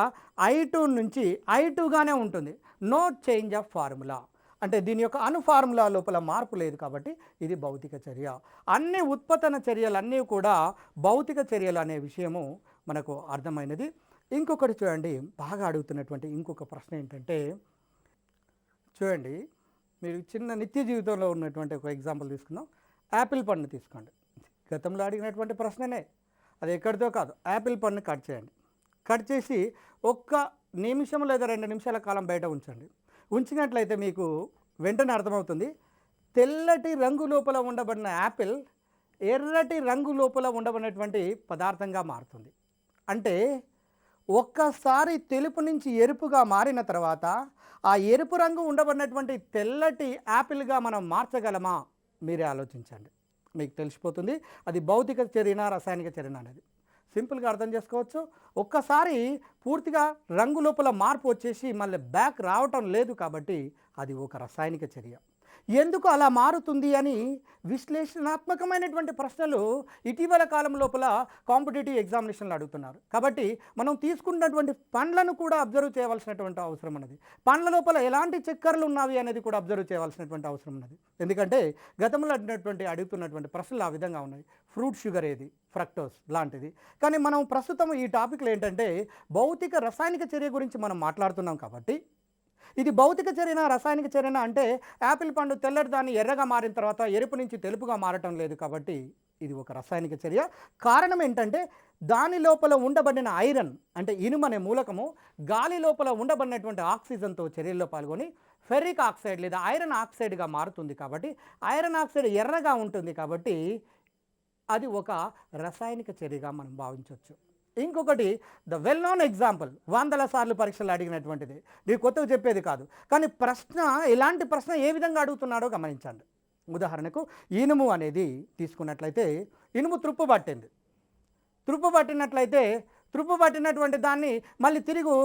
I2 నుంచి I2గానే ఉంటుంది. నో చేంజ్ ఆఫ్ ఫార్ములా, అంటే దీని యొక్క అణు ఫార్ములా లోపల మార్పు లేదు కాబట్టి ఇది భౌతిక చర్య. అన్ని ఉత్పతన చర్యలన్నీ కూడా భౌతిక చర్యలు అనే విషయము మనకు అర్థమైనది. ఇంకొకటి చూడండి, బాగా అడుగుతున్నటువంటి ఇంకొక ప్రశ్న ఏంటంటే, చూడండి మీరు చిన్న నిత్య జీవితంలో ఉన్నటువంటి ఒక ఎగ్జాంపుల్ తీసుకుందాం. యాపిల్ పండు తీసుకోండి. గతంలో అడిగినటువంటి ప్రశ్ననే, అది ఎక్కడితో కాదు. యాపిల్ పండుని కట్ చేయండి. కట్ చేసి ఒక్క నిమిషం లేదా 2 నిమిషాల కాలం బయట ఉంచండి. ఉంచినట్లయితే మీకు వెంటనే అర్థమవుతుంది, తెల్లటి రంగు లోపల ఉండబడిన యాపిల్ ఎర్రటి రంగు లోపల ఉండబడినటువంటి పదార్థంగా మారుతుంది. అంటే ఒక్కసారి తెలుపు నుంచి ఎరుపుగా మారిన తర్వాత ఆ ఎరుపు రంగు ఉండబడినటువంటి తెల్లటి యాపిల్గా మనం మార్చగలమా? మీరే ఆలోచించండి, మీకు తెలిసిపోతుంది అది భౌతిక చర్యనా రసాయనిక చర్యనా అనేది. సింపుల్గా అర్థం చేసుకోవచ్చు. ఒక్కసారి పూర్తిగా రంగు లోపల మార్పు వచ్చేసి మళ్ళీ బ్యాక్ రావటం లేదు కాబట్టి అది ఒక రసాయనిక చర్య. ఎందుకు అలా మారుతుంది అని విశ్లేషణాత్మకమైనటువంటి ప్రశ్నలు ఇటీవల కాలం లోపల కాంపిటేటివ్ ఎగ్జామినేషన్లు అడుగుతున్నారు. కాబట్టి మనం తీసుకున్నటువంటి పండ్లను కూడా అబ్జర్వ్ చేయవలసినటువంటి అవసరం ఉన్నది. పండ్ల లోపల ఎలాంటి చక్కెరలు ఉన్నవి అనేది కూడా అబ్జర్వ్ చేయవలసినటువంటి అవసరం ఉన్నది. ఎందుకంటే గతంలో అడుగుతున్నటువంటి ప్రశ్నలు ఆ విధంగా ఉన్నాయి. ఫ్రూట్ షుగర్ ఏది, ఫ్రక్టోస్ లాంటిది. కానీ మనం ప్రస్తుతం ఈ టాపిక్లో ఏంటంటే భౌతిక రసాయనిక చర్య గురించి మనం మాట్లాడుతున్నాం కాబట్టి ఇది భౌతిక చర్యనా రసాయనిక చర్యనా అంటే యాపిల్ పండు తెల్లటి దాన్ని ఎర్రగా మారిన తర్వాత ఎరుపు నుంచి తెలుపుగా మారటం లేదు కాబట్టి ఇది ఒక రసాయనిక చర్య. కారణం ఏంటంటే దాని లోపల ఉండబడిన ఐరన్ అంటే ఇనుము అనే మూలకము గాలి లోపల ఉండబడినటువంటి ఆక్సిజన్తో చర్యల్లో పాల్గొని ఫెర్రిక్ ఆక్సైడ్ లేదా ఐరన్ ఆక్సైడ్గా మారుతుంది. కాబట్టి ఐరన్ ఆక్సైడ్ ఎర్రగా ఉంటుంది కాబట్టి అది ఒక రసాయనిక చర్యగా మనం భావించవచ్చు. ఇంకొకటి ద వెల్ నోన్ ఎగ్జాంపుల్, 100 సార్లు పరీక్షలు అడిగినటువంటిది, నీకు కొత్తగా చెప్పేది కాదు. కానీ ప్రశ్న ఇలాంటి ప్రశ్న ఏ విధంగా అడుగుతున్నాడో గమనించండి. ఉదాహరణకు ఇనుము అనేది తీసుకున్నట్లయితే ఇనుము త్రుప్పు పట్టినట్లయితే త్రుప్పు పట్టినటువంటి దాన్ని మళ్ళీ తిరిగి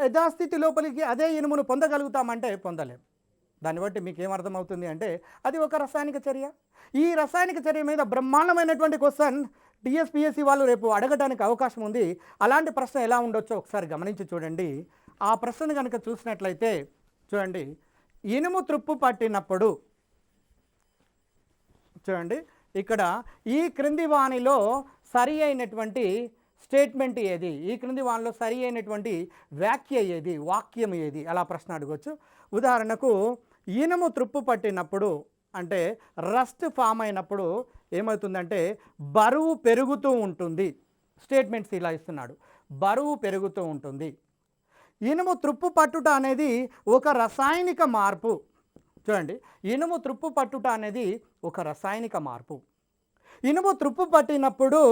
యథాస్థితి లోపలికి అదే ఇనుమును పొందగలుగుతామంటే పొందలేం. దాన్ని బట్టి మీకు ఏమర్థమవుతుంది అంటే అది ఒక రసాయనిక చర్య. ఈ రసాయనిక చర్య మీద బ్రహ్మాండమైనటువంటి క్వశ్చన్ టీఎస్పీఎస్సీ వాళ్ళు రేపు అడగడానికి అవకాశం ఉంది. అలాంటి ప్రశ్న ఎలా ఉండొచ్చో ఒకసారి గమనించి చూడండి. ఆ ప్రశ్నను కనుక చూసినట్లయితే చూడండి, ఇనుము త్రుప్పు పట్టినప్పుడు చూడండి ఇక్కడ ఈ క్రింది వాణిలో సరి అయినటువంటి స్టేట్మెంట్ ఏది, ఈ క్రింది వాణిలో సరి అయినటువంటి వాక్యం ఏది, అలా ప్రశ్న అడగవచ్చు. ఉదాహరణకు ఇనుము త్రుప్పు పట్టినప్పుడు అంటే రస్ట్ ఫామ్ అయినప్పుడు ఏమవుతుందంటే బరువు పెరుగుతూ ఉంటుంది. స్టేట్మెంట్స్ ఇలా ఇస్తున్నాడు, బరువు పెరుగుతూ ఉంటుంది. ఇనుము త్రుప్పు పట్టుట అనేది ఒక రసాయనిక మార్పు. చూడండి, ఇనుము త్రుప్పు పట్టుట అనేది ఒక రసాయనిక మార్పు. ఇనుము త్రుప్పు పట్టినప్పుడు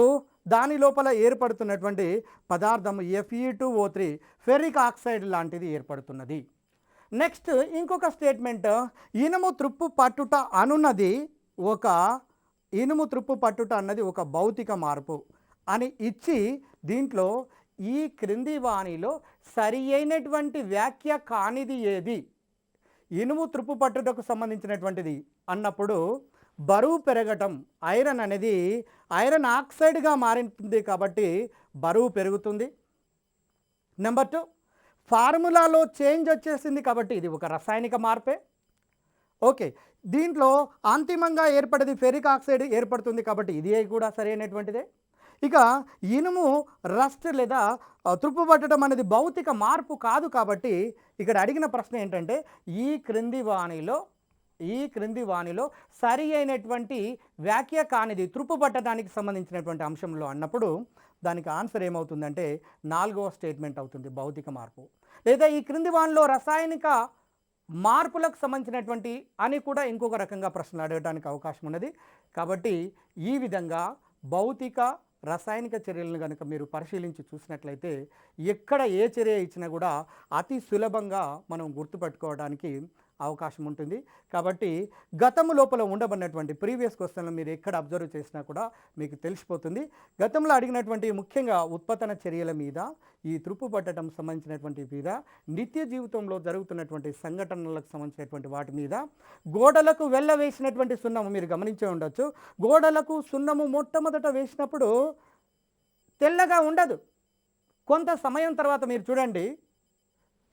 దాని లోపల ఏర్పడుతున్నటువంటి పదార్థం Fe2O3 ఫెర్రిక్ ఆక్సైడ్ లాంటిది ఏర్పడుతున్నది. నెక్స్ట్ ఇంకొక స్టేట్మెంట్, ఇనుము త్రుప్పు పట్టుట అన్నది ఒక భౌతిక మార్పు అని ఇచ్చి దీంట్లో ఈ క్రింది వాణిలో సరి అయినటువంటి వ్యాఖ్య కానిది ఏది, ఇనుము త్రుప్పు పట్టుటకు సంబంధించినటువంటిది అన్నప్పుడు బరువు పెరగటం, ఐరన్ అనేది ఐరన్ ఆక్సైడ్గా మారింది కాబట్టి బరువు పెరుగుతుంది. నెంబర్ 2, ఫార్ములాలో చేంజ్ వచ్చేసింది కాబట్టి ఇది ఒక రసాయనిక మార్పే. ఓకే, దీంట్లో అంతిమంగా ఏర్పడేది ఫెరిక్ ఆక్సైడ్ ఏర్పడుతుంది కాబట్టి ఇది కూడా సరైనటువంటిదే. ఇక ఇనుము రస్ట్ లేదా త్రుప్పు పట్టడం అనేది భౌతిక మార్పు కాదు కాబట్టి ఇక్కడ అడిగిన ప్రశ్న ఏంటంటే ఈ క్రింది వాణిలో సరి అయినటువంటి వ్యాఖ్య కానిది త్రుప్పు పట్టడానికి సంబంధించినటువంటి అంశంలో అన్నప్పుడు దానికి ఆన్సర్ ఏమవుతుందంటే 4వ స్టేట్మెంట్ అవుతుంది, భౌతిక మార్పు. లేదా ఈ క్రింది వాణిలో రసాయనిక మార్పులకు సంబంధించినటువంటి అని కూడా ఇంకొక రకంగా ప్రశ్నలు అడగడానికి అవకాశం ఉన్నది. కాబట్టి ఈ విధంగా భౌతిక రసాయనిక చర్యలను కనుక మీరు పరిశీలించి చూసినట్లయితే ఎక్కడ ఏ చర్య ఇచ్చినా కూడా అతి సులభంగా మనం గుర్తుపెట్టుకోవడానికి అవకాశం ఉంటుంది. కాబట్టి గతము లోపల ఉండబడినటువంటి ప్రీవియస్ క్వశ్చన్లు మీరు ఎక్కడ అబ్జర్వ్ చేసినా కూడా మీకు తెలిసిపోతుంది. గతంలో అడిగినటువంటి ముఖ్యంగా ఉత్పత్తన చర్యల మీద, ఈ త్రుప్పు పట్టడం సంబంధించినటువంటి మీద, నిత్య జీవితంలో జరుగుతున్నటువంటి సంఘటనలకు సంబంధించినటువంటి వాటి మీద, గోడలకు వేసినటువంటి సున్నము మీరు గమనించే ఉండొచ్చు. గోడలకు సున్నము మొట్టమొదట వేసినప్పుడు తెల్లగా ఉండదు. కొంత సమయం తర్వాత మీరు చూడండి,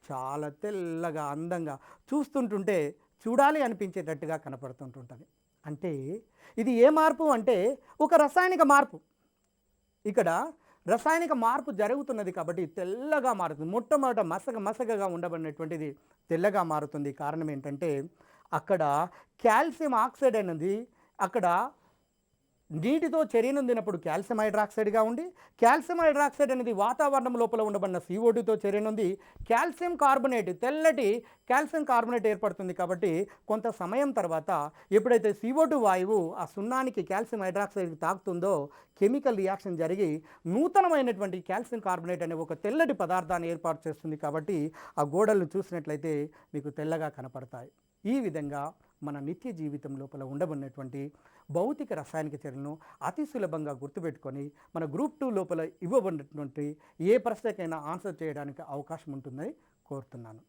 చాలా తెల్లగా అందంగా చూస్తుంటుంటే చూడాలి అనిపించేటట్టుగా కనపడుతుంటుంటుంది. అంటే ఇది ఏ మార్పు అంటే ఒక రసాయనిక మార్పు. ఇక్కడ రసాయనిక మార్పు జరుగుతున్నది కాబట్టి తెల్లగా మారుతుంది. మొట్టమొదట మసకగా ఉండబడినటువంటిది తెల్లగా మారుతుంది. కారణం ఏంటంటే అక్కడ కాల్షియం ఆక్సైడ్ అనేది అక్కడ నీటితో చర్యనొందినప్పుడు కాల్షియం హైడ్రాక్సైడ్గా ఉండి, కాల్షియం హైడ్రాక్సైడ్ అనేది వాతావరణం లోపల ఉండబడిన CO2తో చర్యనొంది కాల్షియం కార్బోనేట్, తెల్లటి కాల్షియం కార్బోనేట్ ఏర్పడుతుంది. కాబట్టి కొంత సమయం తర్వాత ఎప్పుడైతే CO2 వాయువు ఆ సున్నానికి కాల్షియం హైడ్రాక్సైడ్కి తాకుతుందో కెమికల్ రియాక్షన్ జరిగి నూతనమైనటువంటి కాల్షియం కార్బోనేట్ అనే ఒక తెల్లటి పదార్థాన్ని ఏర్పాటు చేస్తుంది. కాబట్టి ఆ గోడలను చూసినట్లయితే మీకు తెల్లగా కనపడతాయి. ఈ విధంగా మన నిత్య జీవితం లోపల ఉండబడినటువంటి భౌతిక రసాయనిక చర్యలను అతి సులభంగా గుర్తుపెట్టుకొని మన గ్రూప్ 2 లోపల ఇవ్వబడినటువంటి ఏ ప్రశ్నకైనా ఆన్సర్ చేయడానికి అవకాశం ఉంటుందని కోరుతున్నాను.